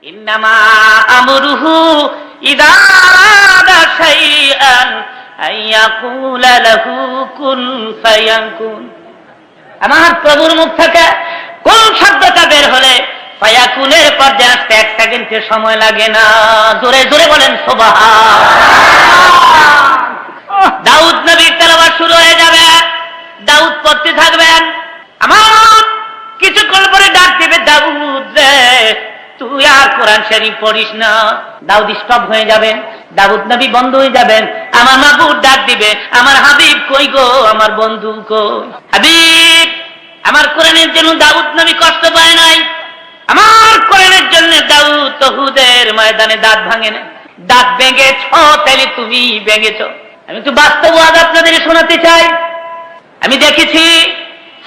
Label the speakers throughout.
Speaker 1: ইন্নামা আমরুহু ইযা আরাদা শাইআন আইয়াকুলা লাহু কুন ফায়াকুন। আমার প্রভুর মুখ থেকে কোন শব্দটা বের হলে ফায়াকুনের পর্যায়ে আসতে 1 সেকেন্ডের সময় লাগে না। জোরে জোরে বলেন সুবহান। দাউদ নবীর তেলাওয়াত শুরু হয়ে যাবে, দাউদ পড়তে থাকবেন। আমার কিছুক্ষণ পরে ডাক দিবে, দাউদ রে তুই আর কোরআন শরীফ পড়িস না। দাউদ স্টপ হয়ে যাবেন, দাউদ নবী বন্ধ হয়ে যাবেন। আমার মাবুদ ডাক দিবে, আমার হাবিব কই গো, আমার বন্ধু কই? হাবিব, আমার কোরআনের জন্য দাউদ নবী কষ্ট পায় নাই। আমার কোরআনের জন্য দাউদ উহুদের ময়দানে দাঁত ভাঙে না। দাঁত ভেঙেছ তাহলে তুমি ভেঙেছ। আমি একটু বাস্তব ওয়াজ আপনাদের শোনাতে চাই। আমি দেখেছি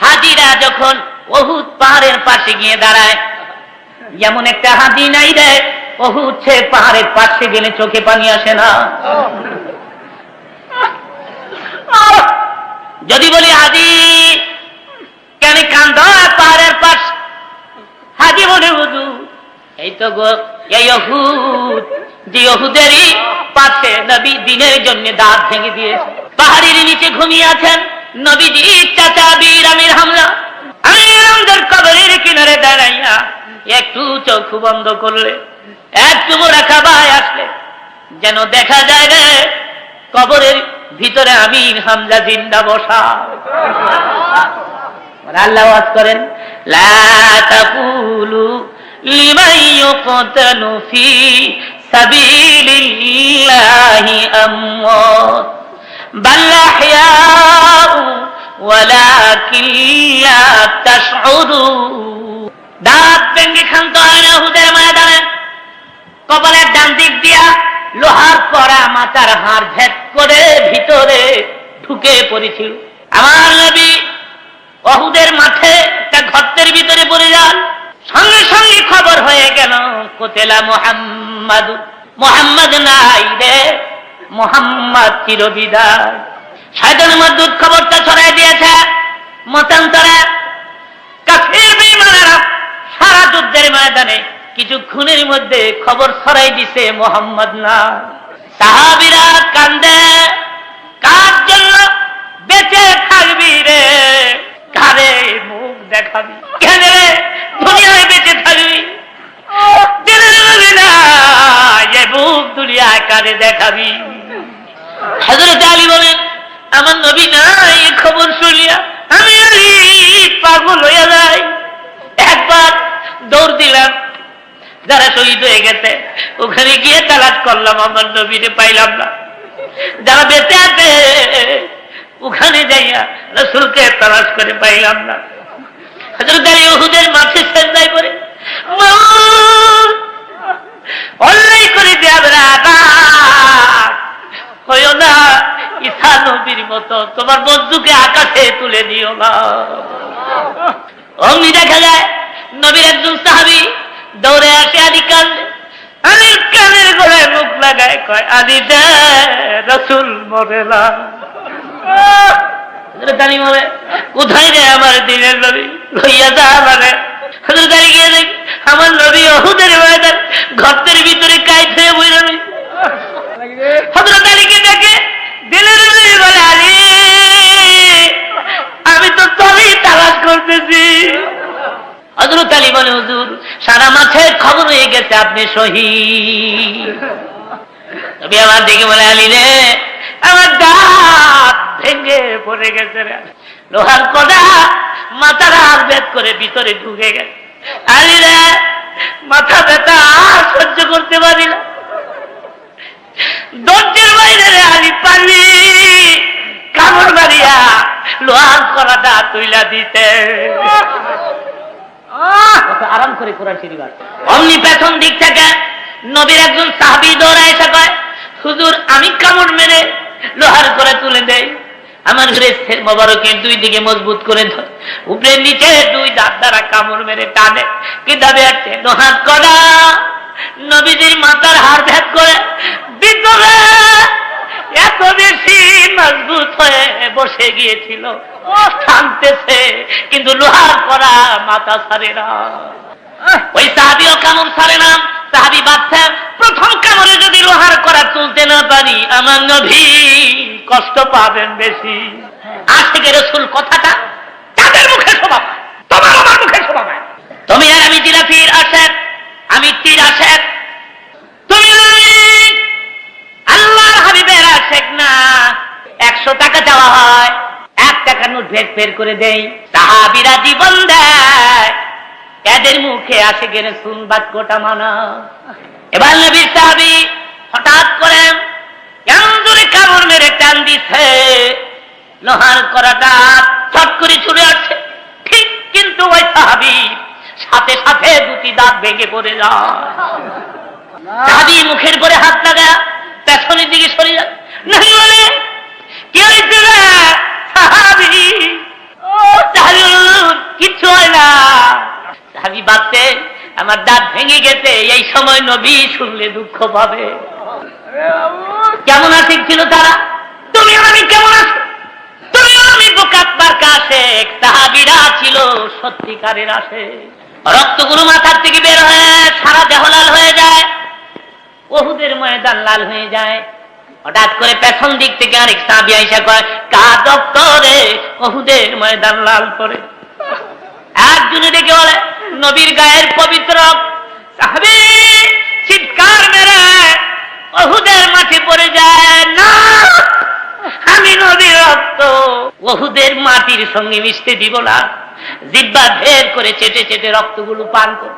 Speaker 1: হাজিরা যখন উহুদ পাহাড়ের পাশে গিয়ে দাঁড়ায়, যেমন একটা হাজি নাই রে, উহুদ সে পাহাড়ের পাশে গেলে চোখে পানি আসে না। যদি বলি হাজি কেন কান্দ পাহাড়ের পাশ, হাজি বলে হুজুর এই তো গো এই উহুদ, যে উহুদেরই পাশে নবী দিনের জন্য দাঁত ভেঙে দিয়েছে। পাহাড়ের নিচে ঘুমিয়ে আছেন নবীজি চাচা বীর আমির হামজা। আমির হামজার কবরের কিনারে দাঁড়াইয়া একটু চোখ বন্ধ করলে, একটু মোরাকাবায় আসলে যেন দেখা যায় রে কবরের ভিতরে আমির হামজা জিন্দা বসা। আল্লাহ ওয়াজ করেন, লা তাকুলু লিমান ইউকতালু ফি সাবিলিল্লাহি আমওয়াত বাল আহইয়াউ ওয়ালাকিন লা তাশউরুন। দাঁত ভেঙে ক্ষান্ত হয় না উহুদের ময়দানে। কপালের ডান দিক দিয়া লোহার কড়া মাথার হাড় ভেদ করে ভিতরে ঢুকে পড়েছিল। আমার নবী উহুদের মাঠে একটা গর্তের ভিতরে পড়ে যান। সঙ্গে সঙ্গে খবর হয়ে গেল কোতেলা মুহাম্মাদ, মুহাম্মদ নাই রে, মুহাম্মদ চিরবিদায়। শয়তান মাদুদ খবরটা ছড়াই দিয়েছে মতান্তরে। কাফির বেঈমানেরা সারা যুদ্ধের ময়দানে কিছুক্ষণের মধ্যে খবর ছড়াই দিছে মুহাম্মদ না। সাহাবীরা কান্দে, কার জন্য বেঁচে থাকবি রে, কারে মুখ দেখাবি, কেন রে দুনিয়ায় বেঁচে থাকবি, মুখ দুনিয়ায় কারে দেখাবি? হযরত আলী বলেন, আমার নবী নাই খবর শুনিয়া আমি পাগল হয়ে যাই। একবার দৌড় দিলাম, যারা শহীদ হয়ে গেছে ওখানে গিয়ে তালাশ করলাম, আমার নবীরে পাইলাম না। যারা বেঁচে আছে ওখানে যাইয়া রাসূলকে তালাশ করে পাইলাম না। হযরত আলী উহুদের মাঠে সেজদায় পড়ে অন্যায় করে দেবে না, হইও না ঈসা নবীর মতো, তোমার বন্ধুকে আকাশে তুলে দিও না। অমনি দেখা যায় নবীর একজন সাহাবী দৌড়ে আসে, আলী কান্দে, আলীর কানের গোড়ায় মুখ লাগায় কয়, আলী দে রাসূল মরে না। হযরত আলী মরে, কোথায় রে আমার দিনের নবী, লইয়া যা আমারে। হযরত আলী গিয়ে দেখ আমার নবী উহুদের ময়দান গর্তের ভিতরে কাইত হয়ে বইরা রইছে। হযরত আলীকে দেখে দিলের নবী বলে, আলী আমি তো তোরই তালাশ করতেছি। হযরত আলী বলে, হুজুর সারা মাঠের খবর হয়ে গেছে আপনি শহীদ। নবী আমার দিকে বলে, আলী রে আমার দাঁত ভেঙে পড়ে গেছে রে, লোহার কড়া মাথার হাড় ভেদ করে ভিতরে ঢুকে গেছে। আলী রে মাথা ব্যথা আর সহ্য করতে পারি না, দরজার বাইরে রে আলী পারবি কামড় মারিয়া লোহার কড়াটা তুইলা দিতে। আরাম করে কোরআন শরীফ। অমনি পেছন দিক থেকে নবীর একজন সাহাবী দৌড়ায় এসে কয়, হুজুর আমি কামড় মেরে লোহার কড়া তুলে দেই। আমার ঘরের মোবারকের দুই দিকে মজবুত করে ধরে, উপরে নিচে দুই দাঁত দ্বারা কামড় মেরে টানে, কিতাবে আছে লোহার কড়া নবীজির মাথার হাড় ভেদ করে ভিতরে এত বেশি মজবুত হয়ে বসে গিয়েছিল, টানতেছে কিন্তু লোহার কড়া মাথা ছাড়ে না। ওই সাহাবীও কামড় ছাড়ে আমার নবী কষ্ট পাবেন বেশি। আশিকে রাসূল কথাটা তাদের মুখে শোভা পায়, তোমার আমার মুখে শোভা পায়। তুমি আর আমি জিলাপির আশেক, আমি তীর আশেক, তুমি আল্লাহর হাবিবের আশেক না। 100 টাকা চাওয়া হয়, 1 টাকার নোট বের করে দেই, সাহাবীরা জীবন দেয়, এদের মুখে আশিকের রাসূল বাক্যটা মানা। এবার নবীর সাহাবী হঠাৎ করে কেমন জোরে কামড় মেরে টান দিছে, লোহার করাটা ছট করে ছুড়ে আসছে, ঠিক কিন্তু ওই সাহাবী সাথে সাথে 2টি দাঁত ভেঙে পড়ে যায়। সাহাবী মুখের পরে হাত লাগা পেছনের দিকে সরে যায়, নাই বলে কি হয়েছে রে সাহাবী? কিচ্ছু হয় না। সাহাবী ভাবতে আমার দাঁত ভেঙে গেছে, এই সময় নবী শুনলে দুঃখ পাবে। কেমন আশিক ছিল তারা, তুমি আমি কেমন আছি, তুমি আমি বোকাতবার আশেক, সাহাবীরা ছিল সত্যিকারের আশেক। রক্তগুলো মাথার থেকে বের হয়ে সারা দেহ লাল হয়ে যায়, উহুদের ময়দান লাল হয়ে যায়। হঠাৎ করে পেছন দিক থেকে আরেক সাহাবী আইসা কয়, কার রক্ত রে? উহুদের ময়দান লাল করে। একজনে ডেকে বলে, নবীর গায়ের পবিত্র। সাহাবী চিৎকার মেরে উহুদের মাঠে পড়ে যায়, না আমি নবীর রক্ত উহুদের মাটির সঙ্গে মিশতে দিব না। জিহ্বা ভেদ করে চেটে চেটে রক্তগুলো পান করে।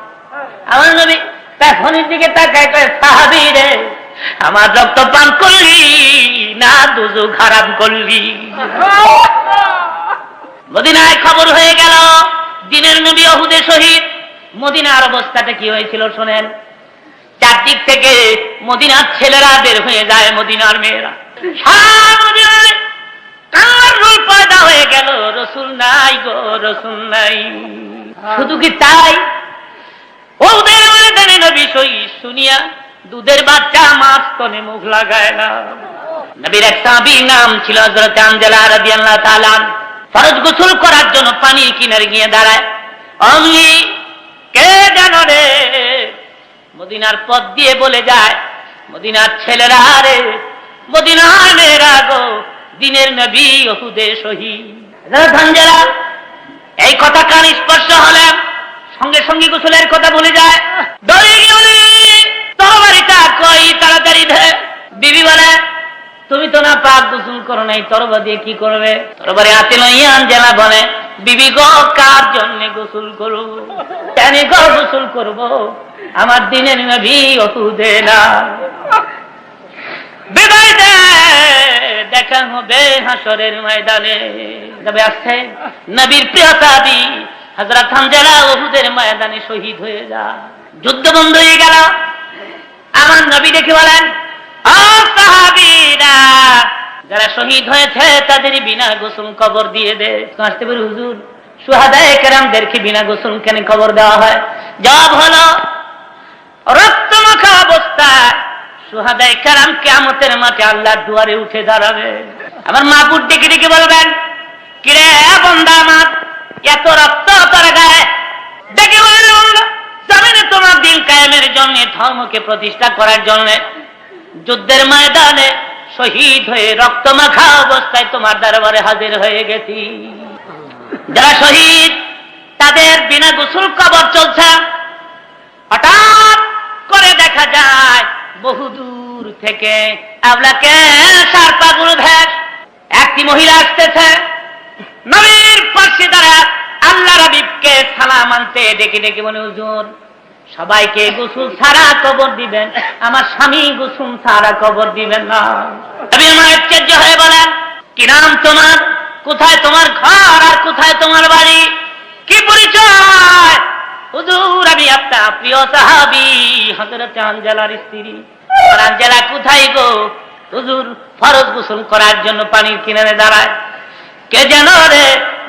Speaker 1: আমার নবী পেছনের দিকে তাকায় কয়, সাহাবী রে আমার রক্ত পান করলি না দুজক হারাম করলি? মদিনায় খবর হয়ে গেল দিনের নবী উহুদে শহীদ। মদিনার অবস্থাটা কি হয়েছিল শোনেন। চারদিক থেকে মদিনার ছেলেরা বের হয়ে যায়, মদিনার মেয়েরা সারা মদিনায় কান্নার রোল পয়দা হয়ে গেল, রাসূল নাই গো, রাসূল নাই। শুধু কি তাই, উহুদের ময়দানে নবী শহীদ শুনিয়া দুধের বাচ্চা মাছ তনে মুখ লাগায় না। নবীর এক সাহাবীর নাম ছিল হযরত হানজালা রাদিয়াল্লাহু তাআলা। ফরজ গোসল করার জন্য পানির কিনারে গিয়ে দাঁড়ায়, অমনি কে জানো রে মদিনার পথ দিয়ে বলে যায়, মদিনার ছেলেরা রে, মদিনার মেয়েরা গো, দিনের নবী উহুদে শহীদ। হযরত হানজালা এই কথা কান স্পর্শ হলে সঙ্গে সঙ্গে গোসলের কথা বলে যায়, দৌড়ে গিয়ে তরবারিটা কই তাড়াতাড়ি ধে। বিবি বলে, তুমি তো না পাক গোসল করো নাই, তরবা দিয়ে কি করবে? তরবারি হাতে লইয়া হানজালা বলে, বিবি গো কার জন্য গোসল করব? কেন গো গোসল করব? আমার দিনের নবী উহুদে না। বিদায় দে, দেখা হবে হাসরের ময়দানে। তবে আসছে নবীর প্রিয় সাহাবী হযরত হানজালা উহুদের ময়দানে শহীদ হয়ে যায়। যুদ্ধ বন্ধ হয়ে গেল। আমার নবী দেখে বলেন, ও সাহাবীরা, যারা শহীদ হয়েছে তাদের বিনা গোসল কবর দিয়ে দে। আসতে পারে হুজুর, শুহাদায়ে কেরামদেরকে বিনা গোসল কেন কবর দেওয়া হয়? জবাব হলো, রক্তমাখা অবস্থায় শুহাদায়ে কেরাম কিয়ামতের মাঠে আল্লাহর দুয়ারে উঠে দাঁড়াবে। আমার মাহবুব ডেকে ডেকে বলবেন, কিরে বান্দা আমার, এত রক্ত তোর গায়ে? ডেকে বলবেন, জমিনে তোমার দিন কায়েমের জন্য, ধর্মকে প্রতিষ্ঠা করার জন্য যুদ্ধের ময়দানে শহীদ হয়ে রক্তমাখা অবস্থায় তোমার দরবারে হাজির হয়ে গেছি। যারা শহীদ তাদের বিনা গোসল কবর চলছে। হঠাৎ করে দেখা যায় বহুদূর থেকে আবলাকে সারপাগুলো ভেস একটি মহিলা আসতেছে। নবীর পাশে দাঁড়া আল্লাহ হাবিবকে সালাম আনতে ডেকে ডেকে বলে, হুজুর সবাইকে গোসল ছাড়া কবর দিবেন, আমার স্বামী গোসল ছাড়া কবর দিবেন না। নবীর মা আশ্চর্য হয়ে বলেন, কি নাম তোমার, কোথায় তোমার ঘর আর কোথায় তোমার বাড়ি, কি পরিচয়? হুজুর আমি আপনার প্রিয় সাহাবী হযরত হানজালার স্ত্রী। হানজালা কোথায় গো? হুজুর ফরজ গোসল করার জন্য পানির কিনারে দাঁড়ায়। কে যেন রে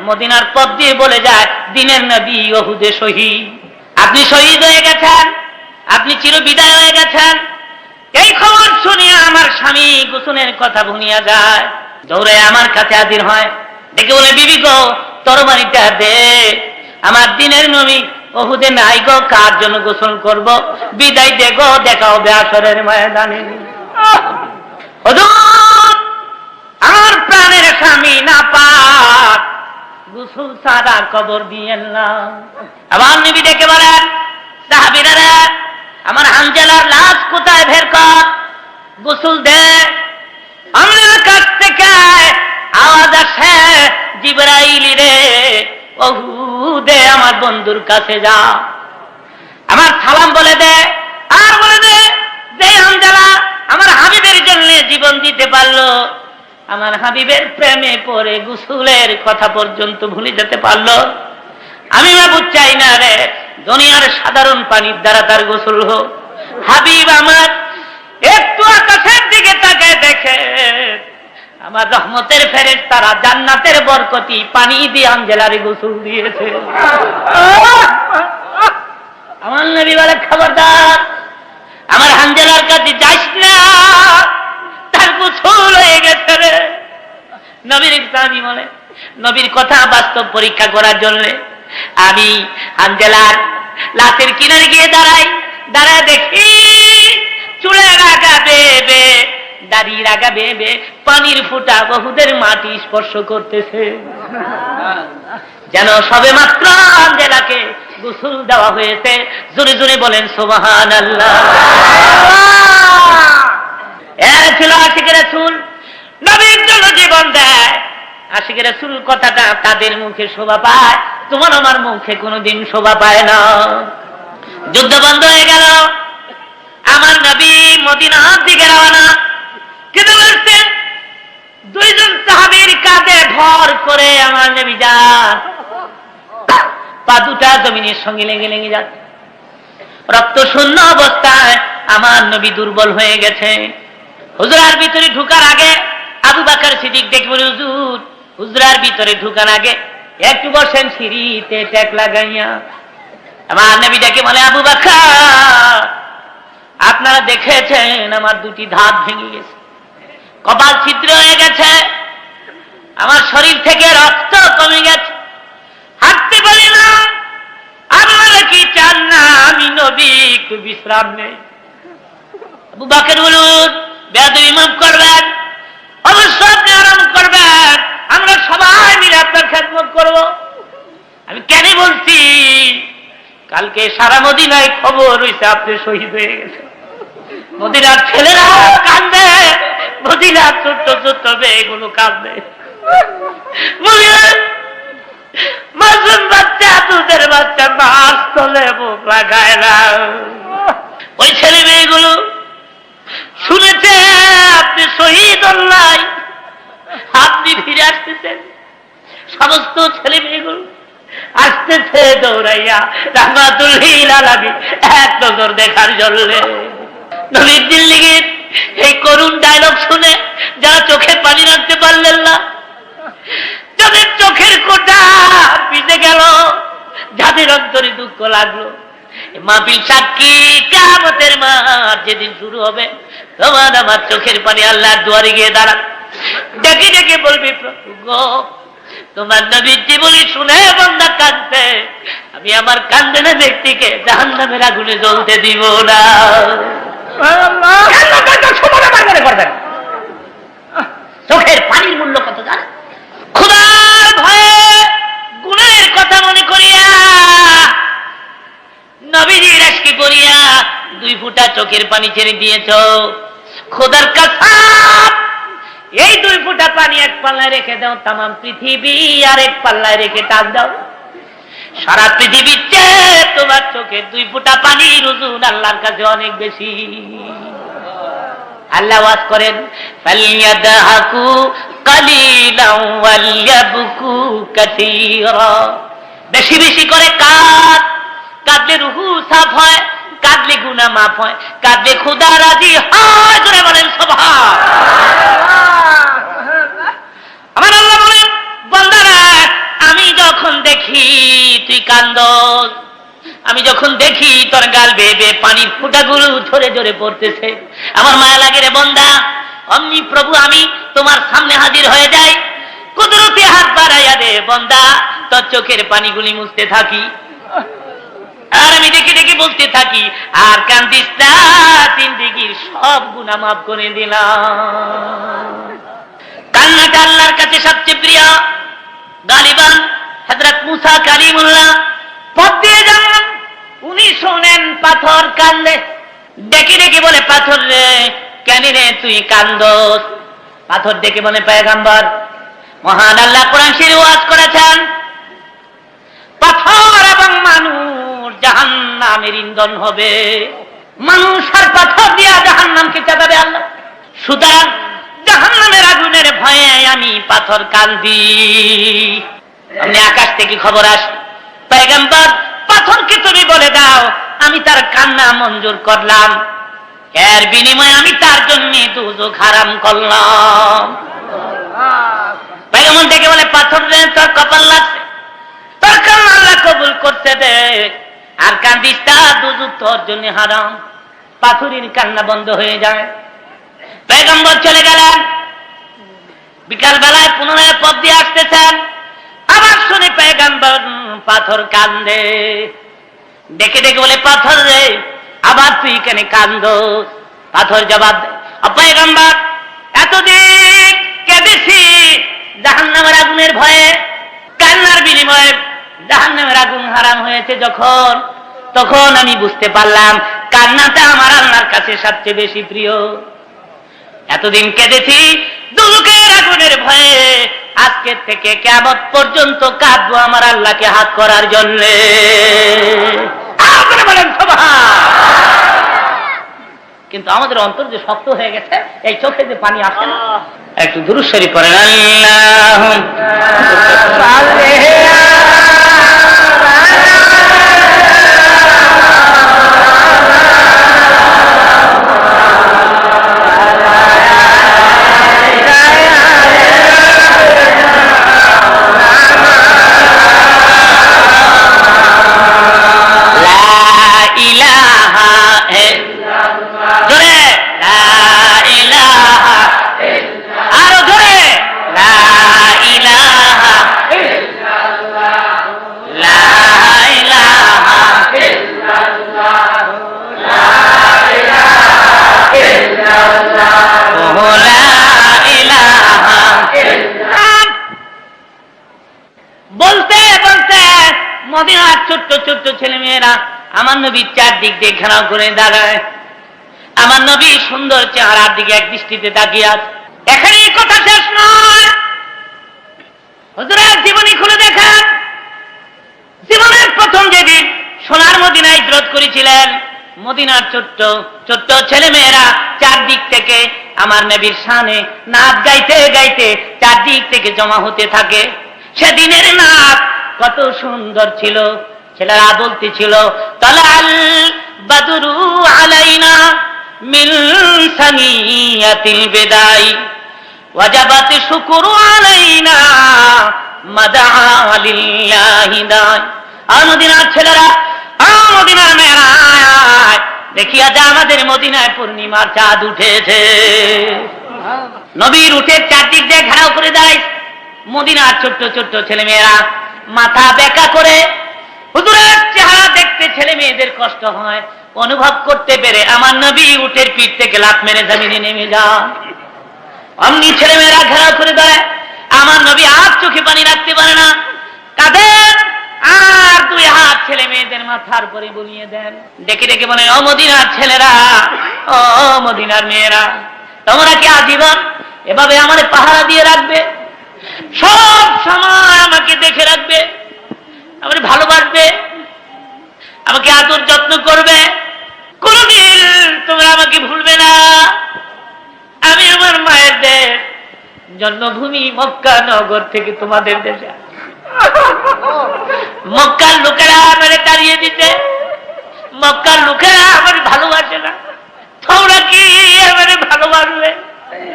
Speaker 1: মদিনার পথ দিয়ে বলে যায়, দিনের নবী উহুদে শহীদ। আপনি শহীদ হয়ে গেছেন, আপনি চিরবিদায় হয়ে গেছেন। এই খবর শুনিয়া আমার স্বামী গোসলের কথা ভুলিয়া যায়, দৌড়ে আমার কাছে হাজির হয়, দেখে বলে, বিবি গো তরবারিটা দে, আমার দিনের নবী উহুদে নাই গো, কার জন্য গোসল করব? বিদায় দে গো, দেখা হবে হাসরের ময়দানে। হুজুর আমার প্রাণের স্বামী না পাক, গোসল ছাড়া কবর দিয়েন না। আবার নবী ডেকে বলেন, সাহাবীরা আমার হানজালার লাশ কোথায় বের কর, গোসল দে। আমার কাছ থেকে আওয়াজ আসে, জিবরাইল রে ওহুদে আমার বন্ধুর কাছে যা, আমার সালাম বলে দে, আর বলে দে যে হানজালা আমার হাবিবের জন্য জীবন দিতে পারলো, আমার হাবিবের প্রেমে পড়ে গোসলের কথা পর্যন্ত ভুলে যেতে পারলো। আমি বাবু চাই না রে দুনিয়ার সাধারণ পানির দ্বারা তার গোসল হোক। হাবিব আমার একটু আকাশের দিকে তাকায় দেখে আমার রহমতের ফেরেশতারা জান্নাতের বরকতি পানি দিয়ে হানজালারে গোসল দিয়েছে। আমার নবী বলে, খবরদার আমার হানজালার কাছে যাস না, তার গোসল হয়ে গেছে রে। নবীর সাহাবী বলে, নবীর কথা বাস্তব পরীক্ষা করার জন্য আমি হানজালার লাশের কিনারে গিয়ে দাঁড়ায় দেখি চুলের আগা বেবে, দাড়ির আগা বেবে পানির ফোঁটা বহুদের মাটি স্পর্শ করতেছে, যেন সবে মাত্র হানজালাকে গোসল দেওয়া হয়েছে। জোরে জোরে বলেন সুবহানাল্লাহ। এরা ছিল আশিকে রাসূল, নবীর জন্য জীবন দেয়। আশিকে রাসূল কথাটা তাদের মুখে শোভা পায়, তোমার আমার মুখে কোনোদিন শোভা পায় না। যুদ্ধ বন্ধ হয়ে গেল, আমার নবী মদিনার দিকে রওনা। কিন্তু বলছেন দুইজন সাহাবীর কাঁধে ভর করে আমার নবী যান, পা দুটা জমিনের সঙ্গে লেগে লেগে যাচ্ছে। রক্ত শূন্য অবস্থায় আমার নবী দুর্বল হয়ে গেছে। হুজরার ভিতরে ঢুকার আগে আবু বকর সিদ্দিক ডেকে বলে, হুজুর হুজরার ভিতরে ঢুকার আগে একটু বসেন সিঁড়িতে ট্যাক লাগাইয়া। আমার নবী ডেকে বলে, আবু বকর আপনারা দেখেছেন আমার দুটি দাঁত ভেঙে গেছে, কপাল ছিদ্র হয়ে গেছে, আমার শরীর থেকে রক্ত কমে গেছে, হাঁটতে পারি না। আপনারা কি চান না আমি নবী একটু বিশ্রাম নেই? আবু বকর বলুন, বেয়াদবি মাফ করবেন, অবশ্যই আপনি আরাম করবেন, আমরা সবাই মিলে আপনার খেদমত করব। আমি কেন বলছি, কালকে সারা মদিনায় খবর হয়েছে আপনি শহীদ হয়ে গেছে। মদিনার ছেলেরা কান্দে, মদিনার ছোট্ট ছোট্ট মেয়েগুলো কান্দে, মাসুম বাচ্চা দুধের বাচ্চা মাছ তলে মুখ লাগায় না। ওই ছেলে মেয়েগুলো শুনেছে আপনি শহীদ হল্লাই, আপনি ফিরে আসতেছেন, সমস্ত ছেলে মেয়েগুলো আসতেছে দৌড়াইয়া রাহমাতুল লিল আলামিন এক নজর দেখার জন্য। নবীর জিন্দেগীর এই করুণ ডায়লগ শুনে যারা চোখে পানি রাখতে পারলেন না, যাদের চোখের কোটা ভিজে গেল, যাদের অন্তরে দুঃখ লাগলো, মাহফিল সাক্ষী কিয়ামতের মাঠ যেদিন শুরু হবে, তোমার আমার চোখের পানি আল্লাহর দুয়ারে গিয়ে দাঁড়ান, ডেকে ডেকে বলবি, প্রভু গো তোমার নবীর জীবনী শুনে বান্দা কাঁদছে, আমি আমার কান্দেনা ব্যক্তিকে জাহান্নামের আগুনে জ্বলতে দিব না। চোখের পানির মূল্য কত জানে? খোদার ভয়ে গুণের কথা মনে করিয়া, নবীজির আশকি করিয়া 2 ফোঁটা চোখের পানি ছেড়ে দিয়েছ। খোদার কসম, এই 2 ফোঁটা পানি এক পাল্লায় রেখে দাও, তাম পৃথিবী আর এক পাল্লায় রেখে টাক দাও, সারা পৃথিবীর চেয়ে তোমার চোখের 2 ফোঁটা পানির ওজন আল্লাহর কাছে অনেক বেশি। আল্লাহ ওয়াজ করেন, ফালিয়াদহাকু কালিলান ওয়ালিয়াবকু কাসীরা, বেশি বেশি করে কাঁদ, কাঁদলে রুহু সাফ হয়, কাঁদলে গুনাহ মাফ হয়, কাঁদলে খোদা রাজি হয়। জোরে বলেন সুবহানাল্লাহ। আমার আল্লাহ বলেন, বান্দারা আমি যখন দেখি তুই কান্দস, আমি যখন দেখি তোর গাল বেয়ে বেয়ে পানির ফোঁটাগুলো ঝরে ঝরে পড়তেছে, আমার মায়া লাগে রে বান্দা। অমনি প্রভু আমি তোমার সামনে হাজির হয়ে যাই, কুদরতি হাত বাড়াইয়া দে বান্দা, তোর চোখের পানিগুলি মুছতে থাকি। আর আমি দেখে দেখে বলতে থাকি, আর কান্দিস না, জিন্দেগীর সব গুনাহ মাফ করে দিলাম। কান্নাটা আল্লাহর কাছে সবচেয়ে প্রিয়। গালিবান হযরত মুসা কালিমুল্লাহ পথ দিয়ে যান, উনি শোনেন পাথর কান্দে, ডেকে ডেকে বলে, পাথর রে কেন রে তুই কান্দোস? পাথর ডেকে বলে, পয়গম্বর মহান আল্লাহ কোরআন শরীফে ওয়াজ করেছেন, পাথর এবং মানুষ জাহান্নামের ইন্ধন হবে, মানুষ আর পাথর দিয়া জাহান্নামকে চাপাবে আল্লাহ। সুতরাং জাহান্নামের আগুনের ভয়ে আমি পাথর কান্দি। আপনি আকাশ থেকে খবর আসে, পয়গম্বর পাথরকে তুমি বলে দাও আমি তার কান্না মঞ্জুর করলাম, এর বিনিময়ে আমি তার জন্য দুজক হারাম করলাম। পয়গম্বর থেকে বলে, পাথর রে তোর কপাল লাগছে, তোর কান্না আল্লাহ কবুল করতে দে, আর কান্দিস না, দুজক তোর জন্য হারাম। পাথরের কান্না বন্ধ হয়ে যায়। পয়গম্বর চলে গেলেন। বিকাল বেলায় পুনরায় পথ দিয়ে আসতেছেন, আবার শুনে পয়গম্বর পাথর কান্দে, ডেকে ডেকে বলে, পাথর রে আবার তুই কেন কান্দোস? পাথর জবাব দেয়, পয়গম্বর এতদিন কেঁদেছি জাহান্নামের আগুনের ভয়ে, কান্নার বিনিময়ে জাহান্নামের আগুন হারাম হয়েছে যখন, তখন আমি বুঝতে পারলাম কান্নাটা আমার আল্লাহর কাছে সবচেয়ে বেশি প্রিয়। এতদিন কেঁদেছি দুজকের আগুনের ভয়ে, আজকে থেকে কিয়ামত পর্যন্ত কাঁদবো আমার আল্লাহকে হাত করার জন্য। বলেন কিন্তু আমাদের অন্তর যে শক্ত হয়ে গেছে, এই চোখে যে পানি আসে না। একটু দুরূদ শরীফ পড়েন, মদিনার ছোট্ট ছোট্ট ছেলে মেয়েরা আমার নবীর চারদিক দিয়ে ঘেরাও করে দাঁড়ায়। আমার নবী সুন্দর চেহারার দিকে এক দৃষ্টিতে তাকিয়ে আছে। এখানেই কথা শেষ নয়, হুজুরের জীবনী খুলে দেখেন। জীবনের প্রথম যেদিন সোনার মদিনায় হিজরত করেছিলেন, মদিনার ছোট্ট ছোট্ট ছেলে মেয়েরা চারদিক থেকে আমার নবীর শানে নাচ গাইতে গাইতে চারদিক থেকে জমা হতে থাকে। সেদিনের নাচ কত সুন্দর ছিল। ছেলেরা বলতেছিল, তালাল বাদরু আলাইনা মিন সানিয়াতিল বিদাই ওয়াজাবাত শুকরু আলাইনা মাদা লিল্লাহি দাই। মদিনার ছেলেরা, মদিনার মেয়েরা, দেখিয়া যা আমাদের মদিনায় পূর্ণিমার চাঁদ উঠেছে। নবীর উঠে চারদিক দিয়ে ঘেরাও করে দাঁড়ায়। মদিনার ছোট্ট ছোট্ট ছেলে মেয়েরা মাথা বেঁকা করে, হুজুরের চেহারা দেখতে ছেলে মেয়েদের কষ্ট হয়। অনুভব করতে পেরে আমার নবী উটের পিঠ থেকে লাফ মেরে জমিনে নেমে যান। অমনি ছেলে মেয়েরা ঘেরাও করে দেয়। আমার নবী আর চোখে পানি রাখতে পারে না, কাঁদেন আর দুই হাত ছেলে মেয়েদের মাথার উপরে বুলিয়ে দেন। ডেকে ডেকে বলে, ও মদিনার ছেলেরা, ও মদিনার মেয়েরা, তোমরা কি আজীবন এভাবে আমাদের পাহারা দিয়ে রাখবে? সব সময় আমাকে দেখে রাখবে, আমাকে ভালোবাসবে, আমাকে আদর যত্ন করবে, কোনদিন তোমরা আমাকে ভুলবে না। আমি আমার মায়ের দেশ জন্মভূমি মক্কা নগর থেকে তোমাদের দেশে, মক্কার লোকেরা আমার তাড়িয়ে দিতে, মক্কার লোকেরা আমার ভালোবাসে না, তোমরা কি আমার ভালোবাসবে?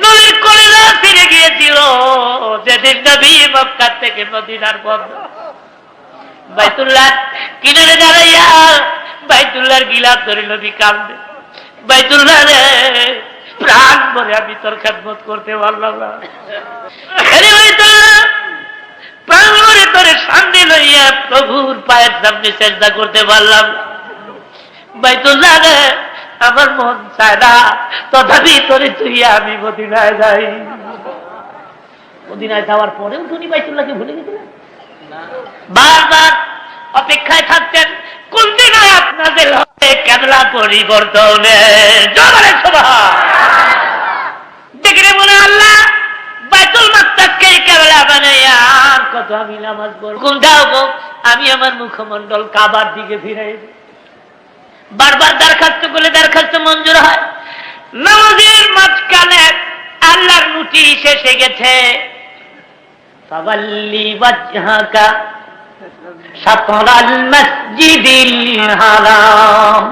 Speaker 1: নবীর কলিজা ফিরে গিয়েছিল যেদিন নবী মক্কা থেকে মদিনার পথ বাইতুল্লাহ কিনারে দাঁড়াইয়া বাইতুল্লাহর গিলাফ ধরে নবী কাঁদবে, বাইতুল্লাহ রে প্রাণ ভরে আমি তোর খেদমত করতে পারলাম না। প্রাণরে তোরে সামনে লইয়া প্রভুর পায়ের সামনে চেষ্টা করতে পারলাম। বাইতুল্লাহ রে, আমার মন চায় না, তথাপি তোরে তুই আমি মদিনায় যাই। মদিনায় যাওয়ার পরেও তুমি বাইতুল্লাহকে ভুলে গেছিলেন? বারবার অপেক্ষায় থাকতেন কোন দিন আপনাদের হবে কেবলা পরিবর্তনে। জবানের সভা দেখে মনে আল্লাহ বাইতুল মাকতাসকে কেবলা বানাইয়া আর কত আমি নামাজ পড়ব, কোন যাবো আমি আমার মুখমণ্ডল কাবার দিকে ফিরে। বারবার দরখাস্ত করলে দরখাস্ত মঞ্জুর হয়। নামাজের মাঝখানে আল্লাহর নোটিশ এসে গেছে, ফাওয়াল্লি ওয়াজহাকা শাতরাল মসজিদিল হারাম।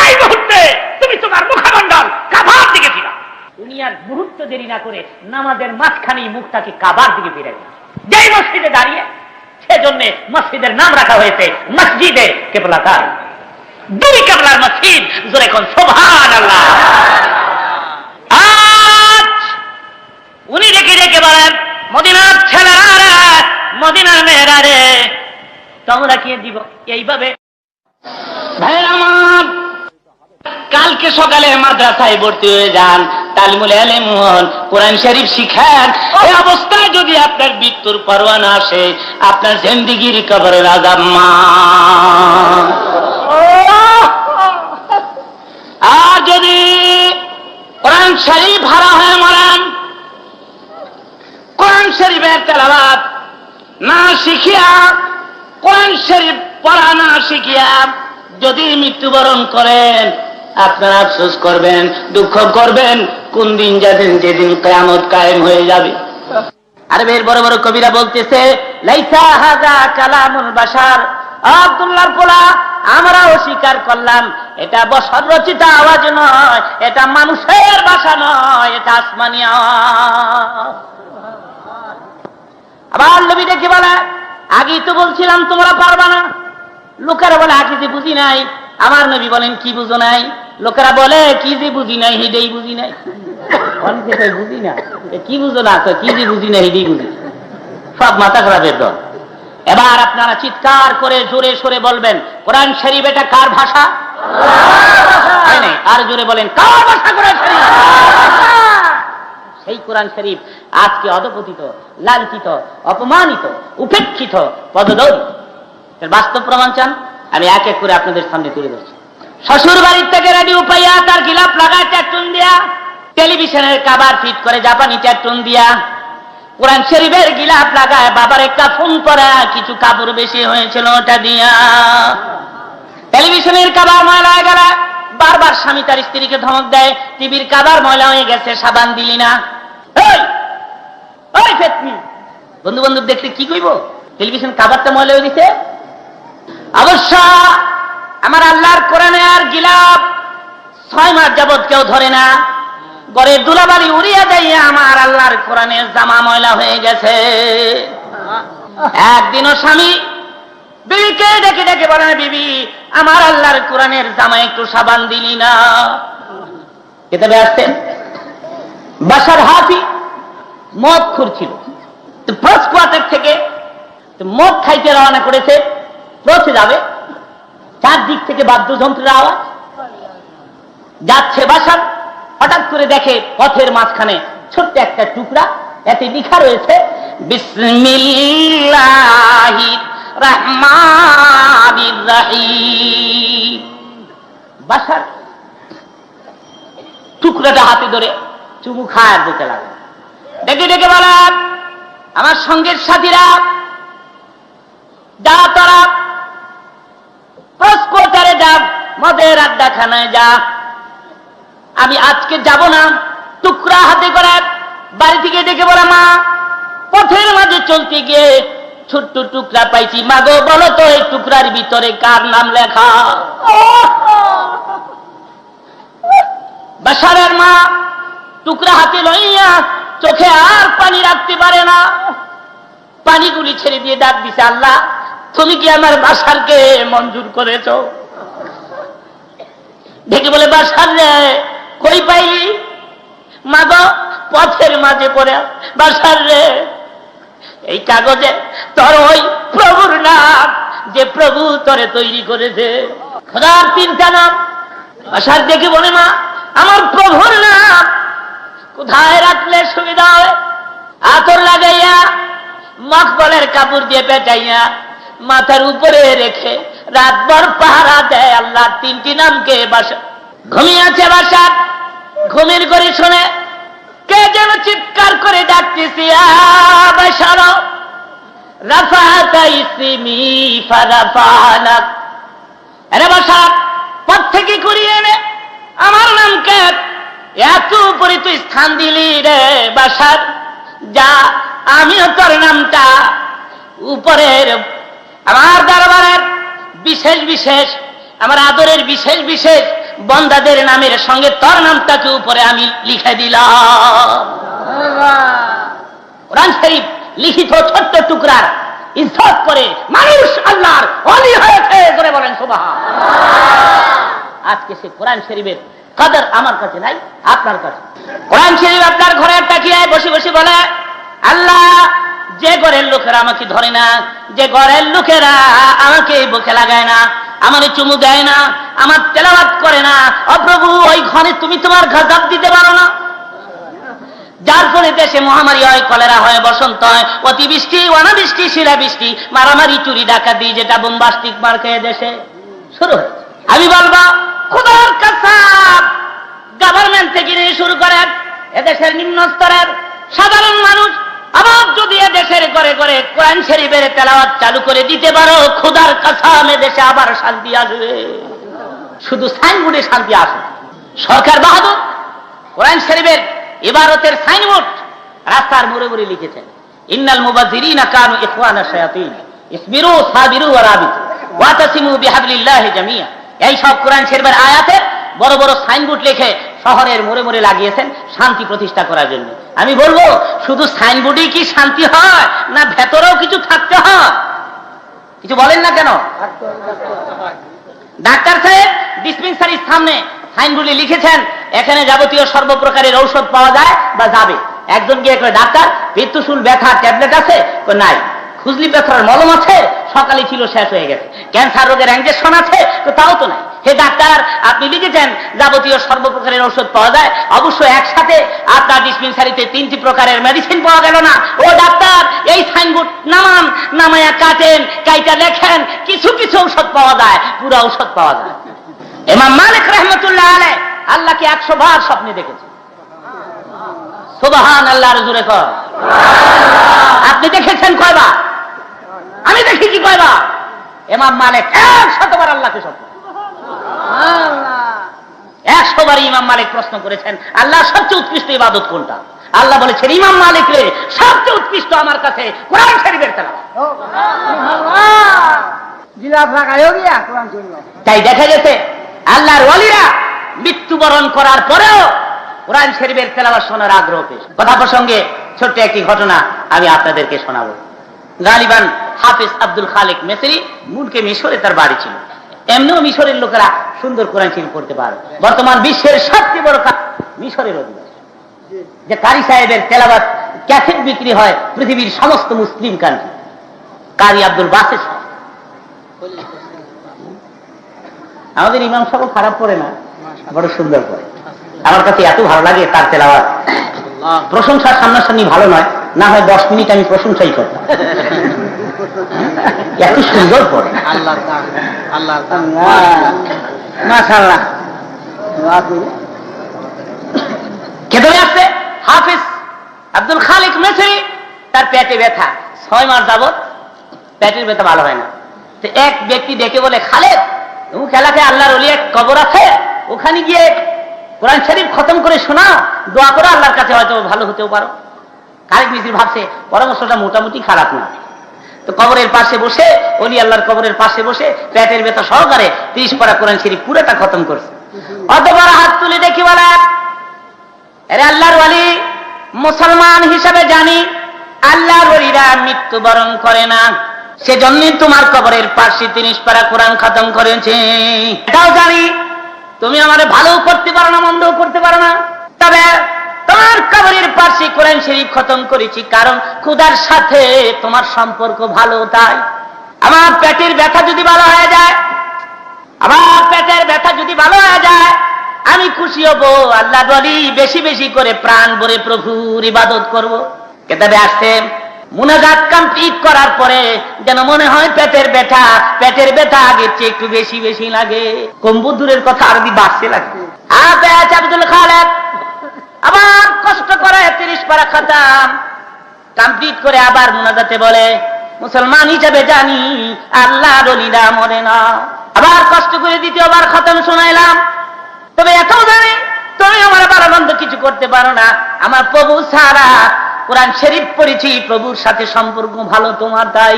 Speaker 1: এই মুহূর্তে তুমি তোমার মুখমণ্ডল কাবার দিকে ফিরাও। দুনিয়ার মুহূর্ত দেরি না করে নামাজের মাঝখানেই মুখটাকে কাবার দিকে ফিরাই। যেই মসজিদে দাঁড়িয়ে, সেজন্য মসজিদের নাম রাখা হয়েছে মসজিদে কিবলাতান। দুই কিবলার মসজিদ, জোরে কোন সুবহানাল্লাহ। আজ উনি ডেকে ডেকে বলেন, মদিনার ছেলেরা, মদিনার মেয়েরা রে, তোমরা কি দিব এইভাবে? ভাইরা আমার, কালকে সকালে মাদ্রাসায় ভর্তি হয়ে যান, তালিমুল ইলম হন, কোরআন শরীফ শিখেন। এই অবস্থায় যদি আপনার মৃত্যুর পরোয়া না আসে, আপনার জিন্দেগির কবরের আযাব মা। আর যদি কোরআন শরীফ হারা হয়ে মরেন, কোরআন শরীফের তেলাওয়াত না শিখিয়া, কোরআন শরীফ পড়া না শিখিয়া যদি মৃত্যুবরণ করেন, আপনারা আফসোস করবেন, দুঃখ করবেন। কোন দিন যাবেন, যেদিন কিয়ামত কায়েম হয়ে যাবে। আরবের বড় বড় কবিরা বলতেছে, লাইসা হাযা কালামুল বাশার। আব্দুল্লাহর পোলা, আমরা অস্বীকার করলাম, এটা বশর রচিত আওয়াজ নয়, এটা মানুষের ভাষা নয়, এটা আসমানি আওয়াজ। আবার নবী দেখি বলে, আগেই তো বলছিলাম তোমরা পারবা না। লোকেরা বলে আগে যে বুঝি নাই। আমার নবী বলেন, কি বুঝো নাই? লোকেরা বলে কি যে বুঝি নাই, হিডেই বুঝি নাই। বুঝি না, কি বুঝো না? কি যে বুঝি না, হিডেই বুঝি। সব মাথা খারাপের দল। এবার আপনারা চিৎকার করে জোরে সরে বলবেন, কোরআন শরীফ এটা কার ভাষা? আর জোরে বলেন, কার ভাষা কোরআন শরীফ? সেই কোরআন শরীফ আজকে অধপতিত, লাঞ্ছিত, অপমানিত, উপেক্ষিত, পদদলিত। বাস্তব প্রমাণ চান? আমি এক এক করে আপনাদের সামনে তুলে ধরছি। শ্বশুর বাড়ির থেকে রেডিও পাইয়া তার গিলাপ লাগায় ট্যাটুন দিয়া, টেলিভিশনের কাভার ফিট করে জাপানি ট্যাটুন দিয়া, কোরআন শরীফের গিলাপ লাগায় বাবার একটা ফোন করা, কিছু কাপড় বেশি হয়েছিল ওটা দিয়া। টেলিভিশনের কাভার ময়লা হয়ে গেল, বারবার স্বামী তার স্ত্রীকে ধমক দেয়, টিভির কাভার ময়লা হয়ে গেছে, সাবান দিলি না। বন্ধু বান্ধব দেখলে কি কইব? টেলিভিশন কাভারটা ময়লা হয়ে গেছে। অবশ্য আমার আল্লাহর কোরআনে আর গিলাপ 6 মাস যাবৎ কেউ ধরে না। ঘরের দুলাবাড়ি উড়িয়া দেয়, আমার আল্লাহর কোরআনের জামা ময়লা হয়ে গেছে। একদিনও স্বামী বিবিকে ডেকে ডেকে বলেন, বিবি আমার আল্লাহর কোরআনের জামা একটু সাবান দিলি না। কিতাবে আসতেন বাশার হাফি মদ খুঁড়ছিল, ফার্স্ট কোয়ার্টার থেকে মদ খাইতে রওনা করেছে, পৌঁছে যাবে, চারদিক থেকে বাদ্যযন্ত্রের আওয়াজ যাচ্ছে। বাশার হঠাৎ করে দেখে পথের মাঝখানে ছোট্ট একটা টুকরা, এতে লেখা রয়েছে বিসমিল্লাহির রহমানির রহিম। বাশার টুকরাটা হাতে ধরে চুমু খায় দিতে লাগে। ডেকে ডেকে বলে, আমার সঙ্গের সাথীরা, যা তারা কোয়ার্টারে যা, মদের আড্ডাখানায় যা, আমি আজকে যাব না। টুকরা হাতে করে বাড়ি থেকে ডেকে বলে, মা পথের মাঝে চলতে গিয়ে ছোট্ট টুকরা পাইছি, মা গো বলো তো এই টুকরার ভিতরে কার নাম লেখা? বাশারের মা টুকরা হাতে লইয়া চোখে আর পানি রাখতে পারে না, পানিগুলি ছেড়ে দিয়ে ডাক দিছে, আল্লাহ তুমি কি আমার বাশারকে মঞ্জুর করেছ? দেখে বলে, বাশার রে কই পাইলি? মা গো পথের মাঝে পড়ে। বাশার রে এই কাগজে তোর ওই প্রভুর নাম যে প্রভু তোরে তৈরি করেছে। খোদার তিনটা নাম বাসার দেখে বলে, মা আমার প্রভুর নাম কোথায় রাখলে সুবিধা হয়? আতর লাগাইয়া মখবলের কাপড় দিয়ে পেটাইয়া মাথার উপরে রেখে রাতভর পাহারা দেয় আল্লাহ তিনটি নামকে। বাসা ঘুমিয়েছে, বাসার ঘুমের করে শুনে কে যেন চিৎকার করে ডাকতেছি, বাসার রাফাতা ইসমি ফারাফানাক, আরে বাসার পথ থেকে করিয়ে এনে আমার নামকে এত উপরে তুই স্থান দিলি রে বাসার, যা আমিও তোর নামটা উপরের আমার দরবারের বিশেষ বিশেষ আমার আদরের বিশেষ বিশেষ বন্দাদের নামের সঙ্গে তোর নামটাকে উপরে আমি লিখে দিলাম। কোরআন শরীফ লিখিত ছোট্ট টুকরার ইজ্জত করে মানুষ আল্লাহর ওলি হয়েছে। করে বলেন সুবহান। আজকে সে কোরআন শরীফের কদর আমার কাছে নাই, আপনার কাছে। কোরআন শরীফ আপনার ঘরে তাকিয়ে বসে বসে বলে, আল্লাহ যে ঘরের লোকেরা আমাকে ধরে না, যে ঘরের লোকেরা আমাকে বুকে লাগায় না, আমার চুমু দেয় না, আমার তেলাওয়াত করে না, অপ্রভু ওই ঘরে তুমি তোমার গজব দিতে পারো না। যার ফলে দেশে মহামারী হয়, কলেরা হয়, বসন্ত হয়, অতিবৃষ্টি, অনাবৃষ্টি, শিলাবৃষ্টি, মারামারি, চুরি ডাকাতি, যেটা বোমবাস্টিক মার খেয়ে দেশে শুরু হয়। আমি বলবো খোদার কসম, গভর্নমেন্ট থেকে নিয়ে শুরু করেন এদেশের নিম্ন স্তরের সাধারণ মানুষ আবার যদি এদেশের ঘরে ঘরে কোরআন শরীফের তেলাওয়াত চালু করে দিতে পারো, খোদার কসম এদেশে আবার শান্তি আসবে। শুধু সাইনবোর্ডে শান্তি আসবে। সরকার বাহাদুর কোরআন শরীফের ইবারতের সাইনবোর্ড রাস্তার মোড়ে মোড়ে লিখেছেন, ইন্নাল মুবাযযিরিনা কানু ইখওয়ানা শায়াতিন ইসবিরু সাবিরু ওয়া রাবিতু ওয়াতাসিমু বিহাবলিল্লাহি জামিয়া। এই সব কোরআন শরীফের আয়াতে বড় বড় সাইনবোর্ড লিখে শহরের মোড়ে মোড়ে লাগিয়েছেন শান্তি প্রতিষ্ঠা করার জন্য। আমি বলবো শুধু সাইনবোর্ডেই কি শান্তি হয়, না ভেতরেও কিছু থাকতে হয়? কিছু বলেন না কেন? ডাক্তার সাহেব ডিসপেন্সারির সামনে সাইনবোর্ডে লিখেছেন এখানে যাবতীয় সর্বপ্রকারের ঔষধ পাওয়া যায় বা যাবে। একজন গিয়ে কয়, ডাক্তার পিত্তশুল ব্যথা ট্যাবলেট আছে? নাই। খুজলি ব্যথার মলম আছে? সকালে ছিল, শেষ হয়ে গেছে। ক্যান্সার রোগের ইনজেকশন আছে? তাও তো নাই। হে ডাক্তার, আপনি লিখেছেন যাবতীয় সর্বপ্রকারের ঔষধ পাওয়া যায়, অবশ্য একসাথে আপনার ডিসপেন্সারিতে 3টি প্রকারের মেডিসিন পাওয়া গেল না। ও ডাক্তার, এই সাইনবোর্ড নামান, নামায়া কাটেন, কাইটা লেখেন কিছু কিছু ঔষধ পাওয়া যায়, পুরো ঔষধ পাওয়া যায়। ইমাম মালিক রাহমাতুল্লাহ আলাইহি আল্লাহকে 100 বার স্বপ্নে দেখেছে। সুবহানাল্লাহর জোরে কর। আপনি দেখেছেন কয়বার? আমি দেখেছি কয়বার? ইমাম মালিক 100 বার আল্লাহকে স্বপ্ন। 100 বার ইমাম মালিক প্রশ্ন করেছেন, আল্লাহ সবচেয়ে উৎকৃষ্ট ইবাদত কোনটা? আল্লাহ বলেছেন, ইমাম মালিক রে সবচেয়ে উৎকৃষ্ট আমার কাছে কোরআন শরীফের তেলাওয়াত। তাই দেখা গেছে আল্লাহর ওয়ালিরা মৃত্যুবরণ করার পরেও কোরআন শরীফের তেলাওয়াত শোনার আগ্রহ পেশ। কথা প্রসঙ্গে ছোট্ট একটি ঘটনা আমি আপনাদেরকে শোনাবো। গালিবান হাফিজ আব্দুল খালিক মিসরি মুলকে মিশরে তার বাড়ি ছিল। এমনিও মিশরের লোকেরা সুন্দর কোরআন শরীফ পড়তে পারে। বর্তমান বিশ্বের সবচেয়ে বড় মিশরের অধিবাসী, যে কারি সাহেবের তেলাওয়াত ক্যাসেট বিক্রি হয় পৃথিবীর সমস্ত মুসলিম কান্ট্রি। কারি আব্দুল বাসিত। আমাদের ইমাম সাহেব খারাপ পড়ে না, বড় সুন্দর পড়ে। আমার কাছে এত ভালো লাগে তার তেলাওয়াত। প্রশংসার সামনাসামনি ভালো নয়, না হয় 10 মিনিট আমি প্রশংসাই করতাম। এত সুন্দর পড়ে। মাশাআল্লাহ। কেটে আসছে হাফিজ আব্দুল খালিক মিসরি, তার পেটে ব্যথা 6 মাস যাবত পেটের ব্যথা ভালো হয় না। তো এক ব্যক্তি ডেকে বলে, খালেদ অমুক এলাকায় আল্লাহর ওলি এক কবর আছে, ওখানে গিয়ে কোরআন শরীফ খতম করে শোনাও, দোয়া করো, আল্লাহর কাছে হয়তো ভালো হতেও পারো। খালিদ মিসরি ভাবছে পরামর্শটা মোটামুটি খারাপ না। তো কবরের পাশে বসে, ওলি আল্লাহর কবরের পাশে বসে পেটের ব্যথা সহকারে 30 পারা কোরআন শরীফ পুরোটা খতম করছে। অতবার হাত তুলে দেখি বলে, আরে আল্লাহর ওলি, মুসলমান হিসাবে জানি আল্লাহর ওলিরা মৃত্যুবরণ করে না, সেজন্য তোমার কবরের পাশে 30 পারা কোরআন খতম করেছে। এটাও জানি তুমি আমারে ভালো করতে পারো না, মন্দও করতে পারো না, তবে তোমার কবরের পাশে কোরআন শরীফ খতম করেছি, কারণ খোদার সাথে তোমার সম্পর্ক ভালো। তাই আমার পেটের ব্যথা যদি ভালো হয়ে যায়, আমার পেটের ব্যথা যদি ভালো হয়ে যায়, আমি খুশি হব, আল্লাহ বলি বেশি বেশি করে প্রাণ ভরে প্রভুর ইবাদত করব। কেতাবে আসছে মুনাজাত কমপ্লিট করার পরে যেন মনে হয় পেটের ব্যথা আগের চেয়ে একটু বেশি বেশি লাগে। কম্বুদুরের কথা আরবি বাড়ছে লাগে। আব্দুল খালেদ আবার কষ্ট করে 30 পারা খতম কমপ্লিট করে আবার মুনাজাতে বলে, মুসলমান হিসেবে জানি আল্লাহর ওলিরা মরে না। আবার কষ্ট করে দ্বিতীয়বার খতম শোনাইলাম, তবে এটাও জানি তুমি আমার বারাবন্ধ কিছু করতে পারো না। আমার প্রভু ছাড়া কোরআন শরীফ পড়েছি, প্রভুর সাথে সম্পর্ক ভালো তোমার। তাই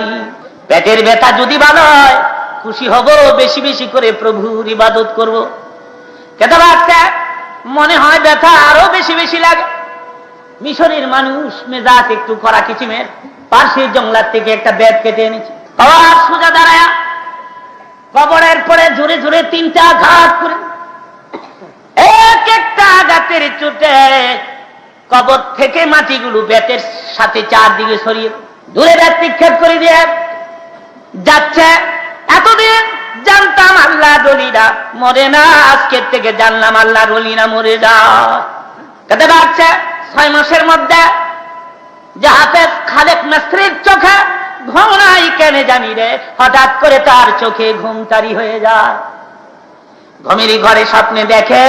Speaker 1: পেটের ব্যথা যদি ভালো হয় খুশি হব, বেশি বেশি করে প্রভুর ইবাদত করব। কেতাব আছে মনে হয় ব্যথা আরো বেশি বেশি লাগে। মিশরের মানুষ মেজাজ একটু করা কিচিমের, পাশের জঙ্গলার থেকে একটা বেত কেটে এনেছে, আবার সোজা দাঁড়ায়া কবরের পরে জোরে জোরে 3টা আঘাত করে, এক একটা আঘাতের চোটে কবর থেকে মাটিগুলো বেতের সাথে চারদিকে সরিয়ে দূরে বেত নিক্ষেপ করে দিয়ে যাচ্ছে। এতদিন জানতাম আল্লাহ রলিরা মরে না, আজকের থেকে জানলাম আল্লাহ রলিরা মরে যায়। কেটে যাচ্ছে 6 মাসের মধ্যে যে হাফেজ খালেক মিস্ত্রির চোখে ঘুম নাই কেন জানি রে, হঠাৎ করে তার চোখে ঘুম তারি হয়ে যায়। ঘুমেরই ঘরে স্বপ্নে দেখে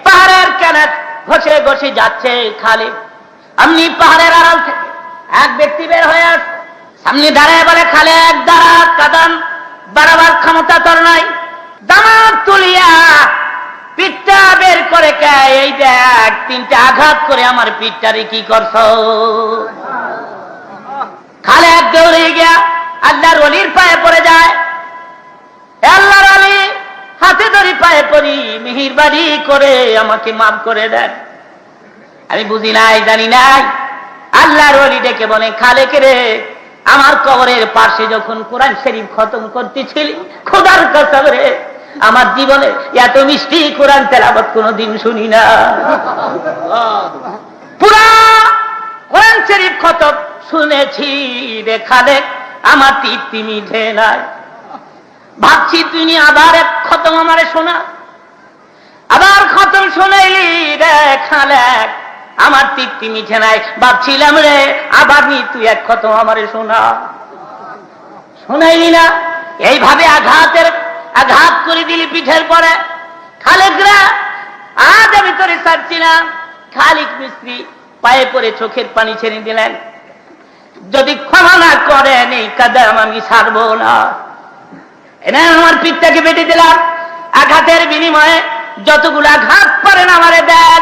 Speaker 1: পাহাড়ের কেনার ঘষে ঘষে যাচ্ছে খালেক। আমনি পাহাড়ের আড়াল থেকে এক ব্যক্তি বের হয়ে আসে, সামনে দাঁড়ায় বলে, খালেক দাঁড়া, কাদান বাড়াবার ক্ষমতা তোর নাই। দামাত তুলিয়া পিঠটা বের করে কে, এই দেখ 3টা আঘাত করে আমার পিঠটারে কি করছ। খালেক দৌড়ে গিয়া আল্লাহর ওলির পায়ে পড়ে যায়। আল্লাহর ওলি হাতে ধরে পায়ে পড়ি, মেহেরবানি করে আমাকে মাফ করে দেন, আমি বুঝি নাই জানি নাই। আল্লাহর ওলি ডেকে বলে, খালেক রে, আমার কবরের পাশে যখন কোরআন শরীফ খতম করতেছিলি, খোদার কসম রে, আমার জীবনে এত মিষ্টি কোরআন তেলাওয়াত কোনোদিন শুনি না। পুরা কোরআন শরীফ খতম শুনেছি রে খালেক, আমার তৃপ্তি মিঠে নাই। ভাবছি তুমি আবার এক খতম আমারে শোনা, আবার খতম শোনাইলি রে খালেক, আমার তৃপ্তি মিঠে নাই। ভাবছিলাম রে আবার তুই এক খতম আমারে শোনা, শোনাইলি না। এইভাবে আঘাত করে দিলি পিঠের পরে। খালেকরা আজ আমি তোরে ছাড়ছি না। খালিক মিস্ত্রি পায়ে পড়ে চোখের পানি ছেড়ে দিলেন, যদি ক্ষমা না করেন এই কাদাম আমি ছাড়বো না। এনে আমার পিঠটাকে বেটে দিলাম, আঘাতের বিনিময়ে যতগুলো আঘাত পারেন আমারে দেন,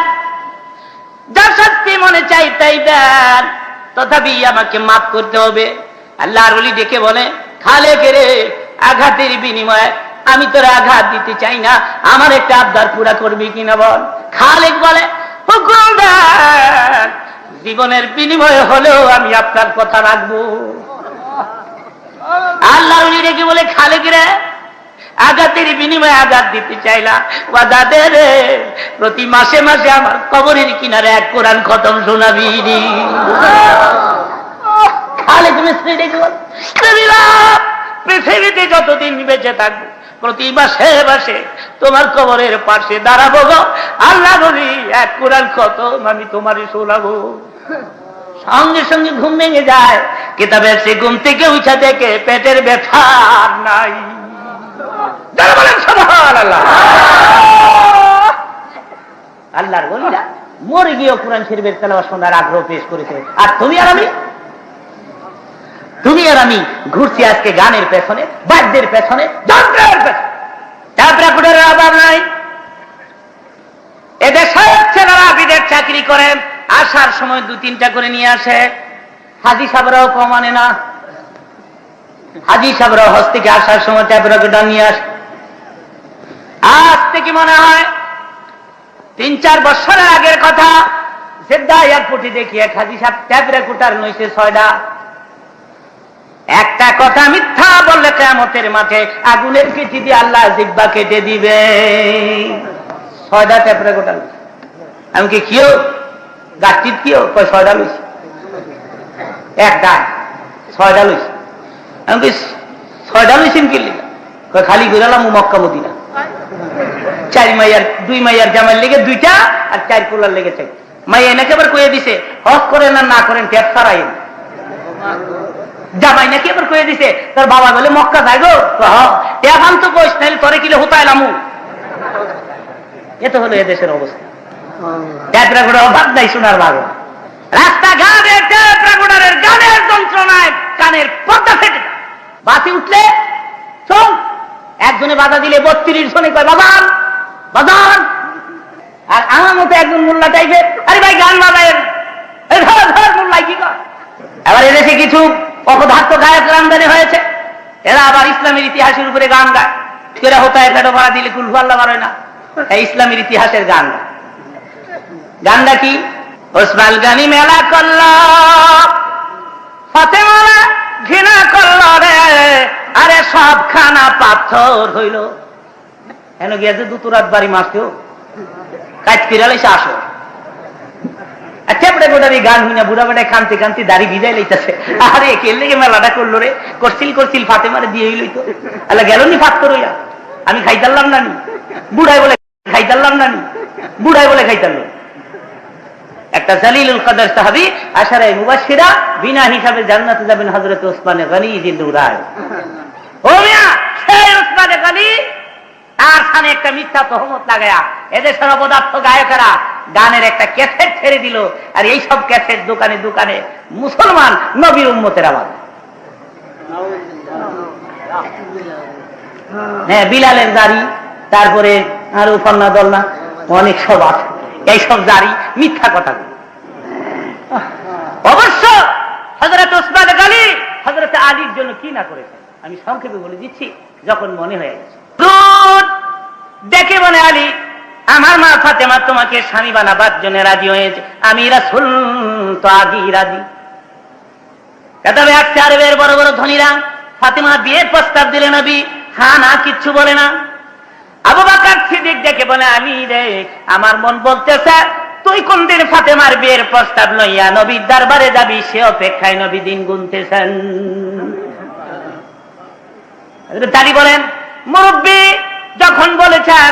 Speaker 1: যা শাস্তি মনে চাই তাই দেন, তথাপি আমাকে মাফ করতে হবে। আল্লাহর ওলি ডেকে বলে, খালেক রে, আঘাতের বিনিময়ে আমি তোর আঘাত দিতে চাই না, আমার একটা আবদার পুরা করবি কিনা বল। খালেক বলে, হুকুম দেন, জীবনের বিনিময়ে হলেও আমি আপনার কথা রাখবো। আল্লাহর ওলি ডেকে বলে, খালেক রে, আঘাতের বিনিময়ে আঘাত দিতে চাইলা, ওয়াদা দে রে, প্রতি মাসে মাসে আমার কবরের কিনারে এক কোরআন খতম শোনাবি। খালেক মিস্ত্রি ডেকে বলে, পৃথিবীতে যতদিন বেঁচে থাকবো প্রতি মাসে মাসে তোমার কবরের পাশে দাঁড়াবো গো, আল্লাহ বলি এক কোরআন খতম আমি তোমারই শোনাবো। সঙ্গে সঙ্গে ঘুম ভেঙে যায়। কিতাবের সে ঘুম থেকে উঠা দেখে পেটের ব্যথা নাই। যারা বলেন সুবহানাল্লাহ। আল্লাহর ওলিরা মরে গিয়ে কোরআন শরীফের তেলাওয়াত শোনার আগ্রহ পেশ করেছে, আর তুমি আর আমি ঘুরছি আজকে গানের পেছনে, বাদ্যের পেছনে, যন্ত্রের পেছনে। তারপরে অভাব নাই। এদের সব ছেলেরা বিদেশ চাকরি করে, আসার সময় 2-3টা করে নিয়ে আসে। হাজি সাহেবরাও কমানে না, হাজি সাহেবরাও হজ থেকে আসার সময় ট্যাবরাগুটা নিয়ে আসে। আজ থেকে মনে হয় 3-4 বছরের আগের কথা। জেদ্দা এয়ারপোর্টে দেখি এক হাজি সাহেব ট্যাবরাকুটার নইছে 6টা। একটা কথা মিথ্যা বললে কিয়ামতের মাঠে আগুনের কেটে দিয়ে আল্লাহ জিহ্বা কেটে দিবে। 6টা ট্যাবরাকুটার। আমি কি গাছটির কি 6টা লইছে, একটা 6টা লইছে। আমি 6টা লইছেন কি খালি ঘুরালাম মক্কা মদিনা। 2 মাইয়ার জামাইয়ের লেগে 2টা আর 4 পোলার লেগে 4টা। মাইয়া নাকি আবার কয়ে দিছে হজ করেন আর না করেন ট্যাপ ছাড়াইন। জামাই নাকি আবার কয়ে দিছে তোর বাবা বলে মক্কা যাই গো ট্যাপ আনতো কইস নাইলে তোরে কিলে হুতাইলামু। এ তো হলো এদেশের অবস্থা। ট্যাপরা ঘোড়া অভাব নাই শোনার ভালো। রাস্তাঘাটে ট্যাপরা ঘোড়ারের গানের যন্ত্রণায় কানের পর্দা ফেটে যায়। বাসে উঠলে শোন, একজনে বাধা দিলে 32 জনে কয় বাজান বাজান। আর আমার মতো একজন মোল্লা টাইপের আরে ভাই গান বাজায় মোল্লাই কি কর। এবার এদেশে কিছু অপদার্থ গায়ক আমদানি হয়েছে, এরা আবার ইসলামের ইতিহাসের উপরে গান গায়। এরা হোতায় ফেটো ভাড়া দিলে কুলফাল্লা বাড়ে না, ইসলামের ইতিহাসের গান গায়। গানটা কি? ওসমান গানি মেলা করল ফাতেমারা ঘৃণা করল রে, আরে সব খানা পাথর হইল। এন গিয়েছে দুতুরাত বাড়ি মারতেও কাজ ফিরালেছে আসো। চেপড়ে গোটারি গান হইনা বুড়া বেটায় কানতে কানতে দাড়ি ভিজাই লইতেছে। আরে কে লেগে মেলাটা করলো রে, করছিল ফাতেমারে দিয়ে লইতো। আল্লাহ গেল নি ফাত্তর হইয়া, আমি খাইতারলাম না নি, বুড়াই বলে খাইতারলাম না নি, বুড়াই বলে খাইতারল। একটা জালিলুল কদর সাহাবী আশারায়ে মুবাশশিরা বিনা হিসাবে জান্নাতে যাবেন হযরত ওসমান গনি জিন্দুরায়। ও মিয়া সেই ওসমান গনি তার সামনে একটা মিথ্যা তহমত লাগায়া এদেশের অপদার্থ গায়কেরা গানের একটা ক্যাসেট ছেড়ে দিল। আর এই সব ক্যাসেট দোকানে দোকানে মুসলমান নবীর উম্মতের আওয়াজ। হ্যাঁ, বিলালের দাড়ি, তারপরে আর উফন্না দলনা অনেক সব আছে, এইসব জারি মিথ্যা কথা। অবশ্য হযরত ওসমান গনি হযরত আলীর জন্য কি না করেছেন আমি সংক্ষেপে বলে দিচ্ছি যখন মনে হয়ে গেছে। দেখে বলে আলী আমার মা ফাতেমা তোমাকে স্বামী বানাবার জন্য রাজি হয়েছে, আমি রাসূল তো আগেই রাজি। এক আরবের বড় বড় ধনীরা ফাতেমা বিয়ের প্রস্তাব দিলে নবী হ্যাঁ না কিচ্ছু বলে না। আবু বকর সিদ্দিক দেখে বলে আলী রে আমার মন বলতেছে তুই কোন দিন ফাতেমার বিয়ের প্রস্তাব লইয়া নবীর দরবারে যাবি, সে অপেক্ষায় নবী দিন গুনতেছেন। তারি বলেন মুরব্বী যখন বলেছেন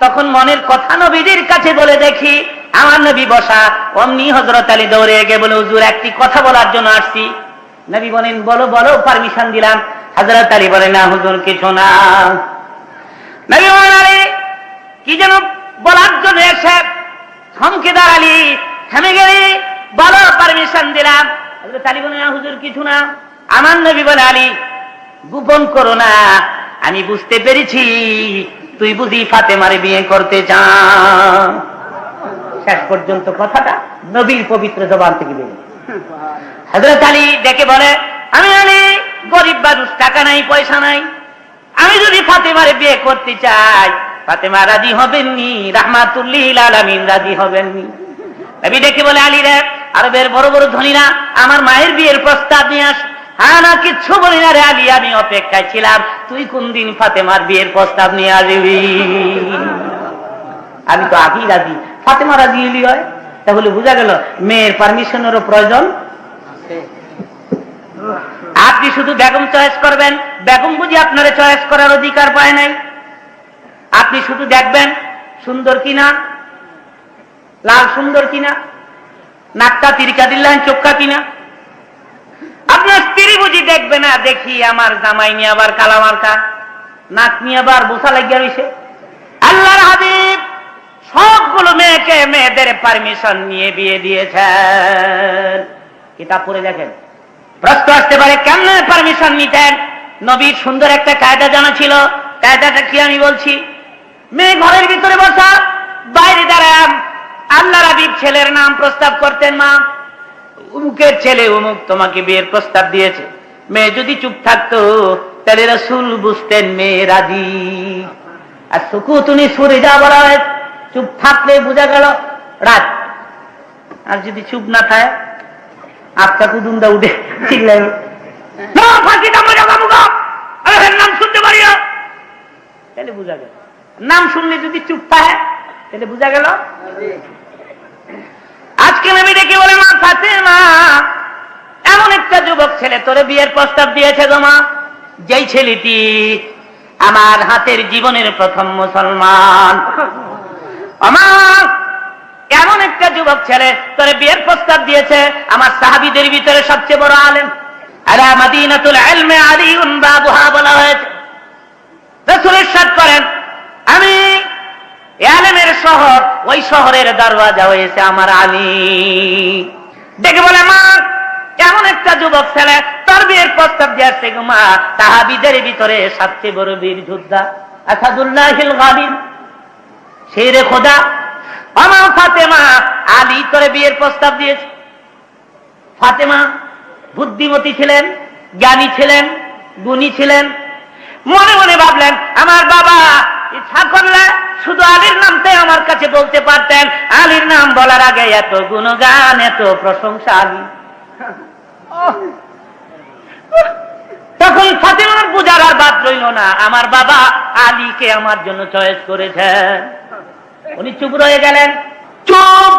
Speaker 1: তখন মনের কথা নবীদের কাছে বলে দেখি। আমার নবী বসা, অমনি হযরত আলী দৌড়ে গিয়ে বলে হুজুর একটি কথা বলার জন্য আসছি। নবী বলেন বলো বলো, পারমিশন দিলাম। হযরত আলী বলেন না হুজুর কিছু না। নবী বলেন আলী কি যেন বলার জন্য এসে থমকে দাঁড়ালি, থেমে গেলি, বলো পারমিশন দিলাম। হযরত আলী বলেন না হুজুর কিছু না। আমার নবী বলে আলী গোপন করো না, আমি বুঝতে পেরেছি তুই বুঝি ফাতেমারে বিয়ে করতে চাস। শেষ পর্যন্ত কথাটা নবীর পবিত্র জবান থেকে বেরিয়ে। হযরত আলী ডেকে বলে আমি আলী গরিব মানুষ, টাকা নাই পয়সা নাই, আমি যদি ফাতেমারে বিয়ে করতে চাই ফাতেমা রাজি হবেননি, রাহমাতুল লিল আলামিন রাজি হবেননি। নবী ডেকে বলে আলী রে আরবের বড় বড় ধনীরা আমার মায়ের বিয়ের প্রস্তাব নিয়ে আস। হ্যাঁ না কিচ্ছু বলি না রে আলী, আমি অপেক্ষায় ছিলাম তুই কোন দিন ফাতেমার বিয়ের প্রস্তাব নিয়ে আসবি। আমি তো আগেই রাজি, ফাতেমা রাজি হলি হয়। তাহলে বোঝা গেল মেয়ের পারমিশনেরও প্রয়োজন। আপনি শুধু বেগম চয়েস করবেন, বেগম বুঝি আপনারে চয়েস করার অধিকার পায় নাই। আপনি শুধু দেখবেন সুন্দর কিনা, লাল সুন্দর কিনা, নাকটা তিরিকা দিল্লাহ চোখা কিনা। আপনার স্ত্রী বুঝি দেখবে না দেখি আমার জামাই নিয়ে আবার কালা মার্কা, নাক নিয়ে আবার বোসা লাগিয়া রয়েছে। আল্লাহর হাবিব সবগুলো মেয়েকে মেয়েদের পারমিশন নিয়ে বিয়ে দিয়েছেন। কিতাব পড়ে দেখেন। প্রশ্ন আসতে পারে কেমনে পারমিশন নিতেন? নবীর সুন্দর একটা কায়দা জানা ছিল। কায়দাটা কি আমি বলছি। মেয়ে ঘরের ভিতরে বসা, বাইরে দাঁড়ায় আল্লাহর হাবিব ছেলের নাম প্রস্তাব করতেন, মা অমুকের ছেলে অমুক তোমাকে বিয়ের প্রস্তাব দিয়েছে। মেয়ে যদি চুপ থাকতো তাহলে রাসূল বুঝতেন মেয়ে রাজি। আর সুকুতুনি সরে যা বলা হয়, চুপ থাকলে বোঝা গেল রাত। আর যদি চুপ না থাকে আটকা কুদুমটা উঠে চিল্লাই নাম শুনতে পারি তাহলে বোঝা গেল। নাম শুনলে যদি চুপ থাকে তাহলে বোঝা গেল। আজকে নবী ডেকে বলে, মা ফাতেমা, এমন একটা যুবক ছেলে তোরে বিয়ের প্রস্তাব দিয়েছে গো মা, যেই ছেলেটি আমার হাতের জীবনের প্রথম মুসলমান। আমার এমন একটা যুবক ছেলে তোরে বিয়ের প্রস্তাব দিয়েছে, আমার সাহাবীদের ভিতরে সবচেয়ে বড় আলেম। আলা মাদিনাতুল ইলমি আলিউন বাবুহা বলা হয়েছে। রাসূল ইরশাদ করেন, আমি আলেমের শহর, ওই শহরের দরওয়াজা হয়েছে আমার আলী। দেখে বলে, মা এমন একটা যুবক ছেলে তোর বিয়ের প্রস্তাব দিয়েছে গো মা, সাহাবীদের ভিতরে সবচেয়ে বড় বীর যোদ্ধা আসাদুল্লাহিল গালিব, শেরে খোদা আমার ফাতেমা, আলী তোরে বিয়ের প্রস্তাব দিয়েছে। ফাতেমা বুদ্ধিমতী ছিলেন, জ্ঞানী ছিলেন, গুণী ছিলেন। মনে মনে ভাবলেন, আমার বাবা ইচ্ছা করলে শুধু আলীর নামটাই আমার কাছে বলতে পারতেন, আলীর নাম বলার আগে এত গুণগান, এত প্রশংসা আলী। তখন ফাতেমার বুঝার আর বাদ রইল না, আমার বাবা আলীকে আমার জন্য চয়েস করেছেন। উনি চুপ রয়ে গেলেন। চুপ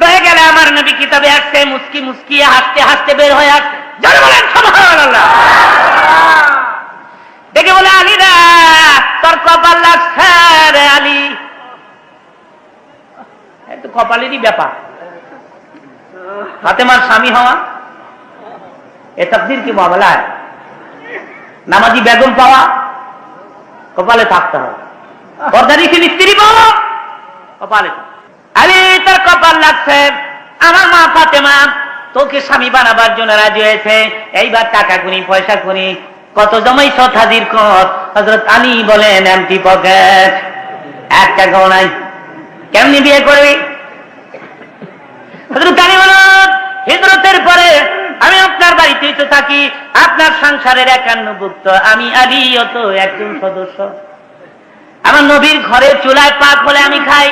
Speaker 1: রয়ে গেলে আমার নবী কিতাবে আসছে, মুস্কি মুস্কিয়ে হাসতে হাসতে বের হয়ে আসছে। যারা বলেন সুবহানাল্লাহ। দেখে বলে, আলী রে তোর কপাল লাগছে রে আলী। একটু কপালেরই ব্যাপার, ফাতেমার স্বামী হওয়া এ তাকদীর কি মামলা। নামাজি বেগম পাওয়া কপালে থাকতে হবে, পর্দানিশীল স্ত্রী পাওয়া কপালে। আলী তার কপাল লাগছে, আমার মা ফাতেমা তোকে স্বামী বানাবার জন্য রাজি হয়েছে। এইবার টাকা কুনি, পয়সা কুনি, কত জমাই সৎ হাজির কর। হযরত আলী বলেন, এমটি পকেট, এক টাকাও নাই, কেমনি বিয়ে করবি? হযরত আলী বলেন, হিজরতের পরে আমি আপনার বাড়িতেই তো থাকি, আপনার সংসারের 51ভুক্ত, আমি আলীও তো একজন সদস্য। আমার নবীর ঘরের চুলায় পাক হলে আমি খাই,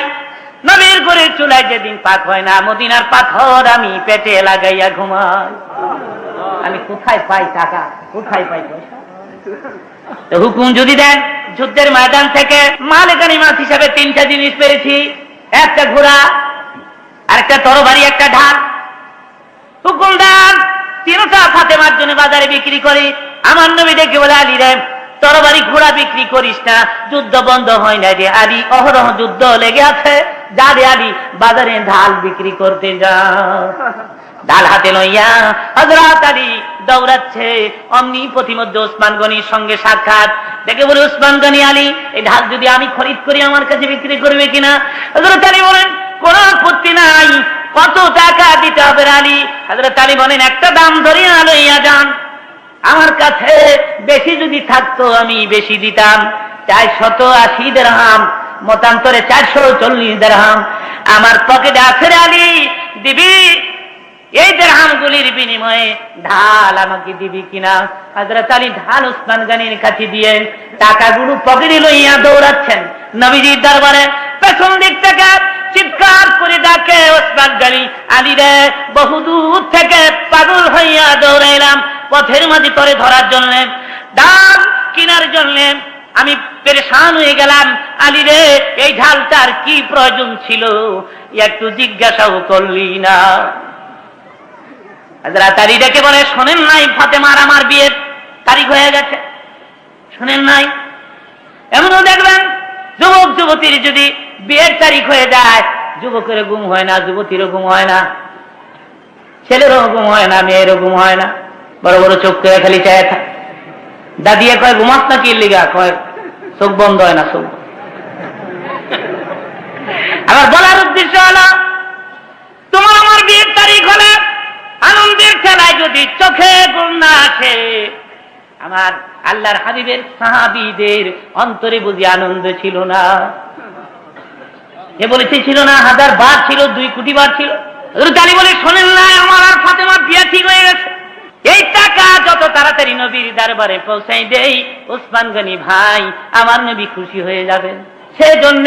Speaker 1: নবীর ঘরের চুলায় যেদিন পাক হয় না, মদিনার পাথর আমি পেটে লাগাইয়া ঘুমাই। আমি কোথায় পাই টাকা, কোথায় পাই পয়সা? তো হুকুম যদি দেন, যুদ্ধের ময়দান থেকে মালে গানিমাত হিসাবে 3টা জিনিস পেয়েছি, একটা ঘোড়া, আরেকটা তরবারি, একটা ঢাল। হুকুম দেন 3টা ফাতেমার জন্য বাজারে বিক্রি করি। আমার নবী ডেকে বলে, আলী রে তরবারি ঘোড়া বিক্রি করিস না, যুদ্ধ বন্ধ হয় না রে আলী, অহরহ যুদ্ধ লেগে আছে। যা রে আলী, বাজারে ঢাল বিক্রি করতে যা। ঢাল হাতে লইয়া হযরত আলী দৌড়াচ্ছে। অমনি প্রতিমধ্যে ওসমান গনির সঙ্গে সাক্ষাৎ। দেখে বলে, ওসমান গনি, আলী এই ঢাল যদি আমি খরিদ করি আমার কাছে বিক্রি করবে কিনা? হযরত আলী বলেন, কোন আপত্তি নাই, কত টাকা দিতে হবে আলী? হযরত আলী বলেন, একটা দাম ধরিয়া লইয়া যান, আমার কাছে বেশি যদি থাকতো আমি বেশি দিতাম, 480 দিরহাম, মতান্তরে 440 দিরহাম আমার পকেটে আছে রে আলী, দিবি? এই দিরহামগুলির বিনিময়ে ঢাল আমাকে দিবি কিনা? হযরত আলী ঢাল ওসমান গনির কাছে দিয়ে টাকাগুলো পকেটে লইয়া দৌড়াচ্ছেন নবীজির দরবারে। পেছন দিক থেকে চিৎকার করে ডাকে ওসমান গনি, আলী রে বহুদূর থেকে পাগল হইয়া দৌড়াইলাম পথের মাঝে তোরে ধরার জন্য, ঢাল কেনার জন্য আমি পেরেশান হয়ে গেলাম। আলী রে এই ঢালটার কি প্রয়োজন ছিল, একটু জিজ্ঞাসাও করলি না? হযরত আলী ডেকে বলে, শোনেন নাই ফাতেমার আমার বিয়ের তারিখ হয়ে গেছে? শোনেন নাই? এমনও দেখবেন যুবক যুবতীর যদি বিয়ের তারিখ হয়ে যায়, যুবকেরও ঘুম হয় না, যুবতীরও ঘুম হয় না, ছেলেরও ঘুম হয় না, মেয়েরও ঘুম হয় না, বড় বড় চোখ করে খালি চায় থাকে। দাদিয়ে কয়, ঘুমাস না কি লিগা? কয়, চোখ বন্ধ হয় না, চোখ। আবার বলার উদ্দেশ্য হলো, তোমার আমার বিয়ের তারিখ হলে আনন্দের খেলায় যদি চোখে ঘুম না আসে, আমার আল্লাহর হাবিবের সাহাবীদের অন্তরে বুঝি আনন্দ ছিল না? এ বলেছে ছিল না, 1000 বার ছিল, 2 কোটি বার ছিল। হযরত আলী বলে, শোনেন না, আমার আর ফাতেমার বিয়ে ঠিক হয়ে গেছে। এই টাকা যত তাড়াতাড়ি নবীর দরবারে পৌঁছাই দেই, ওসমান গনি ভাই আমার নবী খুশি হয়ে যাবেন। সেজন্য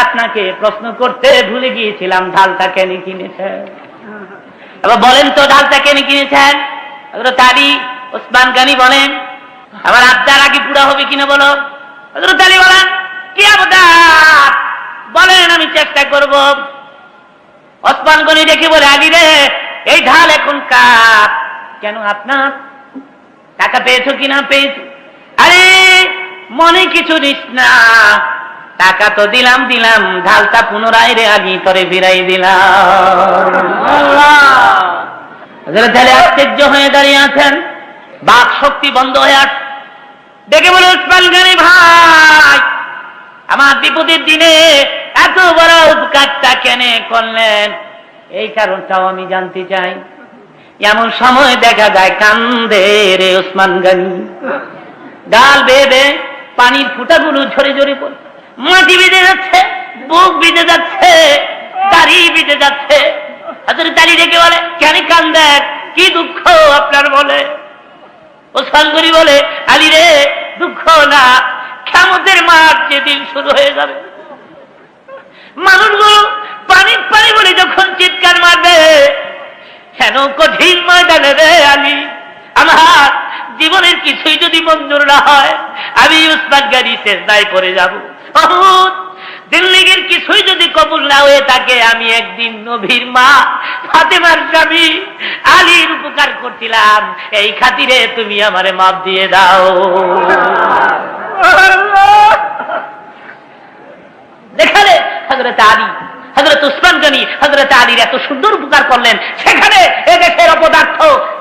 Speaker 1: আপনাকে প্রশ্ন করতে ভুলে গিয়েছিলাম, ঢালটা কেন কিনেছেন? এবার বলেন তো, ঢালটা কেন কিনেছেন? হযরত আলী ওসমান গনি বলেন, আমার আবদার আগে পুরা হবে কিনা বলো? হযরত আলী বলেন, কি আবদার বলেন, আমি চেষ্টা করব। ওসমান গনি দেখে বলে, আলী রে, এই ঢাল এখন কার? কেন আপনার? টাকা পেয়েছো কিনা? পেয়েছো। আরে মনে কিছু নিস না, টাকা তো দিলাম, ঢালটা পুনরায় রে আলী করে ফিরাই দিলাম। তাহলে আশ্চর্য হয়ে দাঁড়িয়ে আছেন, বাক শক্তি বন্ধ হয়ে আস। দেখে বলে, উসমান গনি ভাই, আমার বিপদের দিনে এত বড় উপকারটা কেন করলেন? এই কারণটাও আমি জানতে চাই। এমন সময় দেখা যায় কান্দে রে উসমান গনি, গাল বেয়ে পানির ফুটাগুলো ঝরে ঝরে পড়ে, মাটি ভিজে যাচ্ছে, বুক ভিজে যাচ্ছে, দাড়ি ভিজে যাচ্ছে। হযরত আলী ডেকে বলে, কেন কান্দেন? কি দুঃখ আপনার? বলে উসমান গনি বলে, আলী রে, দুঃখ না, কিয়ামতের মাঠ যেদিন শুরু হয়ে যাবে, মানুষগুলো পানি পানি বলে যখন চিৎকার মারবে, কেন কঠিন ময়দানে রে আলী, আমার জীবনের কিছুই যদি মঞ্জুর না হয়, আমি উসমান গনি সেজদায় পড়ে যাব। জিন্দেগীর কিছুই যদি কবুল না হয়ে থাকে, আমি একদিন নবীর মা ফাতেমার স্বামী আলীর উপকার করছিলাম, এই খাতিরে তুমি আমারে মাফ দিয়ে দাও। দেখালে হযরত আলী, হযরত উসমান গনি হযরত আলীর এত সুন্দর উপকার করলেন, সেখানে এদেশের অপদার্থ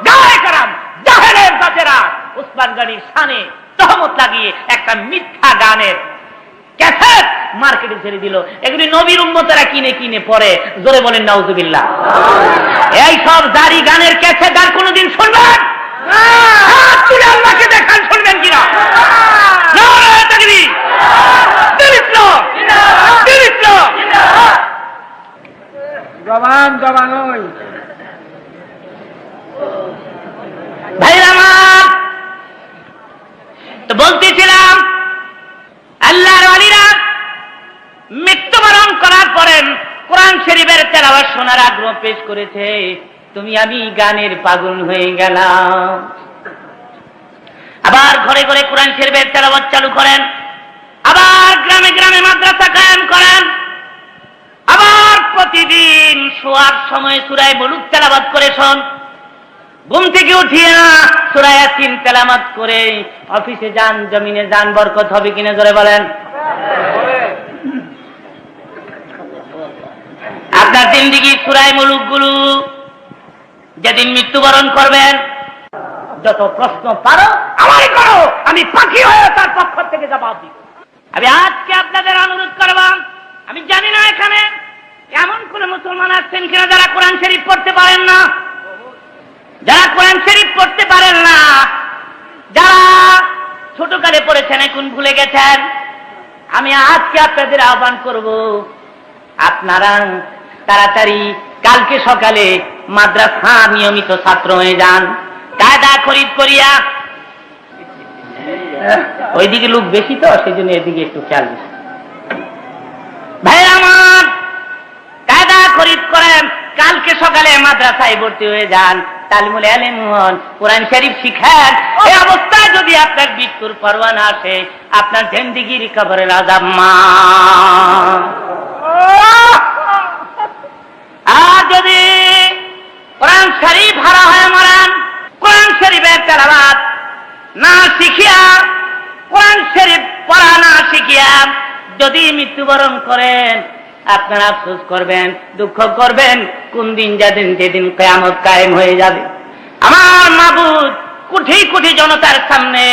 Speaker 1: গায়ে কারাম জাহেলের জাতেরা উসমান গনির শানে তহমত লাগিয়ে একটা মিথ্যা গানের ক্যাসেট মার্কেটে ছেড়ে দিল। এগুলি নবীর উম্মতেরা কিনে কিনে পড়ে, জোরে বলেন নাউজুবিল্লাহ। এই সব জারি গানের ক্যাসেট আর কোনদিন শুনবেন? আল্লাহকে দেখান, শুনবেন কিনা? নারে তাকবীর, বিসমিল্লাহ, বিসমিল্লাহ।
Speaker 2: জবান জবান ওই
Speaker 1: ভাইরা আমার, তো বলতেছিলাম আল্লাহর ওয়ালিরা মৃত্যুবরণ করার পরে কোরআন শরীফের তেলাওয়াত শোনার আগ্রহ পেশ করেছে। তুমি আমি গানের পাগল হয়ে গেলাম। আবার ঘরে ঘরে কোরআন শরীফের তেলাওয়াত চালু করেন, আবার গ্রামে গ্রামে মাদ্রাসা কায়েম করেন, আবার প্রতিদিন শোয়ার সময় সূরা মুলুক তেলাওয়াত করে শোন। ঘুম থেকে উঠিয়ে সূরা ইয়াসিন তেলাওয়াত করে অফিসে যান, জমিনে যান, বরকত হবে কিনা জোরে বলেন। আপনার জিন্দেগি সূরা মুলুক গুলো যেদিন মৃত্যুবরণ করবেন, যত প্রশ্ন পারো আমারই করো, আমি পাখি হয়ে তার পক্ষ থেকে জবাব দিব। আমি আজকে আপনাদের অনুরোধ করব, আমি জানি না এখানে এমন কোন মুসলমান আছেন কিনা যারা কোরআন শরীফ পড়তে পারেন না, যারা কোরআন শরীফ পড়তে পারেন না, যারা ছোটকালে পড়েছেন এখন ভুলে গেছেন। আমি আজকে আপনাদের আহ্বান করব, আপনারা তাড়াতাড়ি কালকে সকালে মাদ্রাসা নিয়মিত ছাত্র হয়ে যান, কায়দা খরিদ করিয়া। ওইদিকে লোক বেশি তো, সেই জন্য এদিকে একটু খেয়াল বেশি। ভাই আমার, কায়দা খরিদ করেন, কালকে সকালে মাদ্রাসায় ভর্তি হয়ে যান, তালিমুল ইলম হন, কোরআন শরীফ শিখেন। এই অবস্থায় যদি আপনার মৃত্যুর পরোয়ানা আসে, আপনার জিন্দেগির কবরের আযাব মা। আর যদি কোরআন শরীফ হারা হয়ে মরেন, কোরআন শরীফের তেলাওয়াত না শিখিয়া, কোরআন শরীফ পড়া না শিখিয়া যদি মৃত্যুবরণ করেন, আপনারা আফসোস করবেন, দুঃখ করবেন। কোন দিন যেদিন কিয়ামত কায়েম হয়ে যাবে, আমার মাবুদ কোটি কোটি জনতার সামনে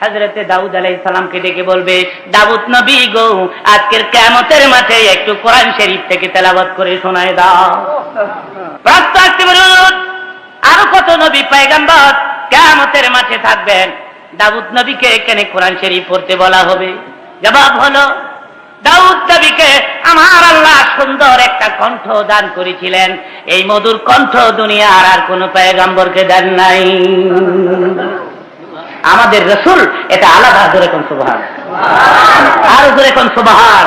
Speaker 1: হযরত দাউদ আলাইহিস সালামকে ডেকে বলবে, দাউদ নবী গো, আজকের কিয়ামতের মাঠে একটু কোরআন শরীফ থেকে তেলাওয়াত করে শোনায় দাও। আরো কত নবী পয়গম্বর কিয়ামতের মাঠে থাকবেন, দাউদ নবীকে এখানে কোরআন শরীফ পড়তে বলা হবে? জবাব হলো, দাউদ নবীকে আমার আল্লাহ সুন্দর একটা কণ্ঠ দান করেছিলেন, এই মধুর কণ্ঠ দুনিয়ার আর কোন পয়গম্বরকে দেন নাই। আমাদের রাসূল এটা আলাদা, জোরে কোন সুবহান, আর জোরে কোন সুবহান।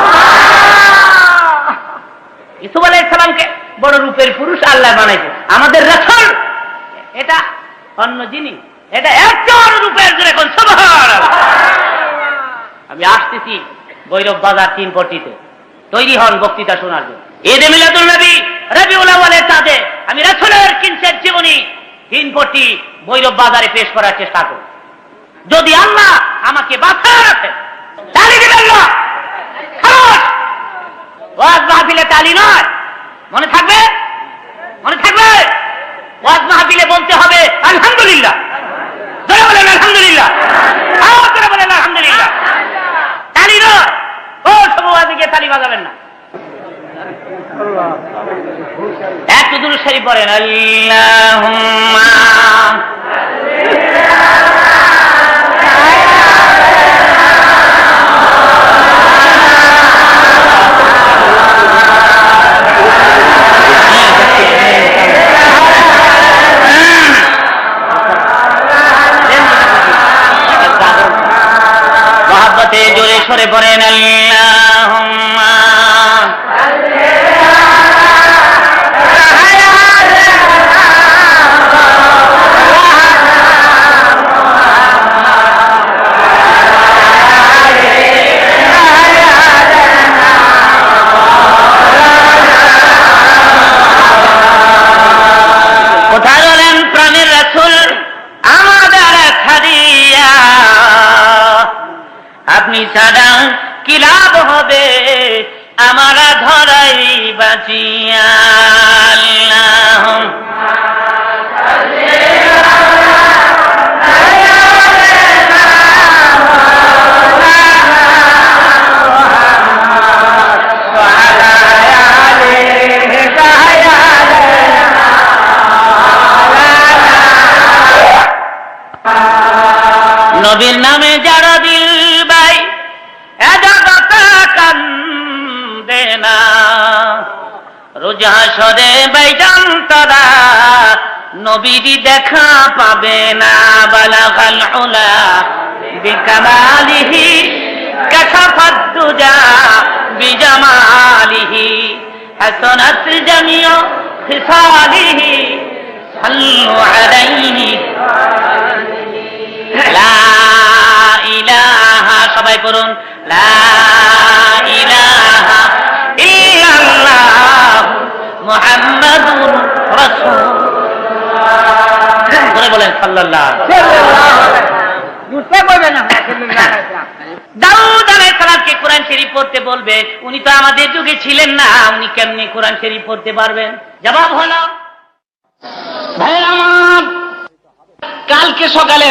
Speaker 1: ইউসুফ আলাইহিস সালামকে বড় রূপের পুরুষ আল্লাহ বানাইছে, আমাদের রাসূল এটা অন্য জিনিস, এটা এত রূপের, জোরে কোন সুবহান। আমি আসতেছি ভৈরব বাজার 3 পট্টিতে, তৈরি হন বক্তৃতা শোনার জন্য। ঈদে মিলাদুন নবী রবিউল আউয়ালের চাঁদে আমি রাসূলের কিঞ্চিত জীবনী 3 পটি ভৈরব বাজারে পেশ করার চেষ্টা করব। যদি আল্লাহ আমাকে বাঁচিয়ে রাখেন, তালি দিবেন না। খামোশ। ওয়াজ মাহফিলে তালি নয়, মনে থাকবে, মনে থাকবে। ওয়াজ মাহফিলে বলতে হবে আলহামদুলিল্লাহ। জোরে বলেন আলহামদুলিল্লাহ। আওয়াজ করে বলেন আলহামদুলিল্লাহ। তালি নয়। ও সব ওয়াজে গিয়ে তালি বাজাবেন না। একটু দুরূদ শরীফ পড়েন। আল্লাহুম্মা মহব্বতে জোরে সরে পড়েন। আল্লাহুম্মা কোথায় বলেন প্রাণের রাসূল আমাদের ছাড়িয়া, আপনি ছাড়া কি লাভ হবে আমারা ধরাই বাঁচিয়া। নবীর নামে যারা দিল ভাই কান্দে না, রোজা সরে বাইজান তারা নবীর দেখা পাবে না। বালাগাল উলা বিকামালিহি কাশাফাদ দুজা বিজামালিহি হাসানাত জামিউ খিসালিহি সাল্লু আলাইহি। লা ইলাহা, সবাই করুন লা ইলাহা ইল্লাল্লাহ মুহাম্মাদুর রাসূলুল্লাহ। বলেন সাল্লাল্লাহু দাউদ আলাইহিস সালামকে কোরআন শরীফ পড়তে বলবে, উনি তো আমাদের যুগে ছিলেন না, উনি কেমনে কোরআন শরীফ পড়তে পারবেন? জবাব হলো,
Speaker 2: ভাই আমার কালকে সকালে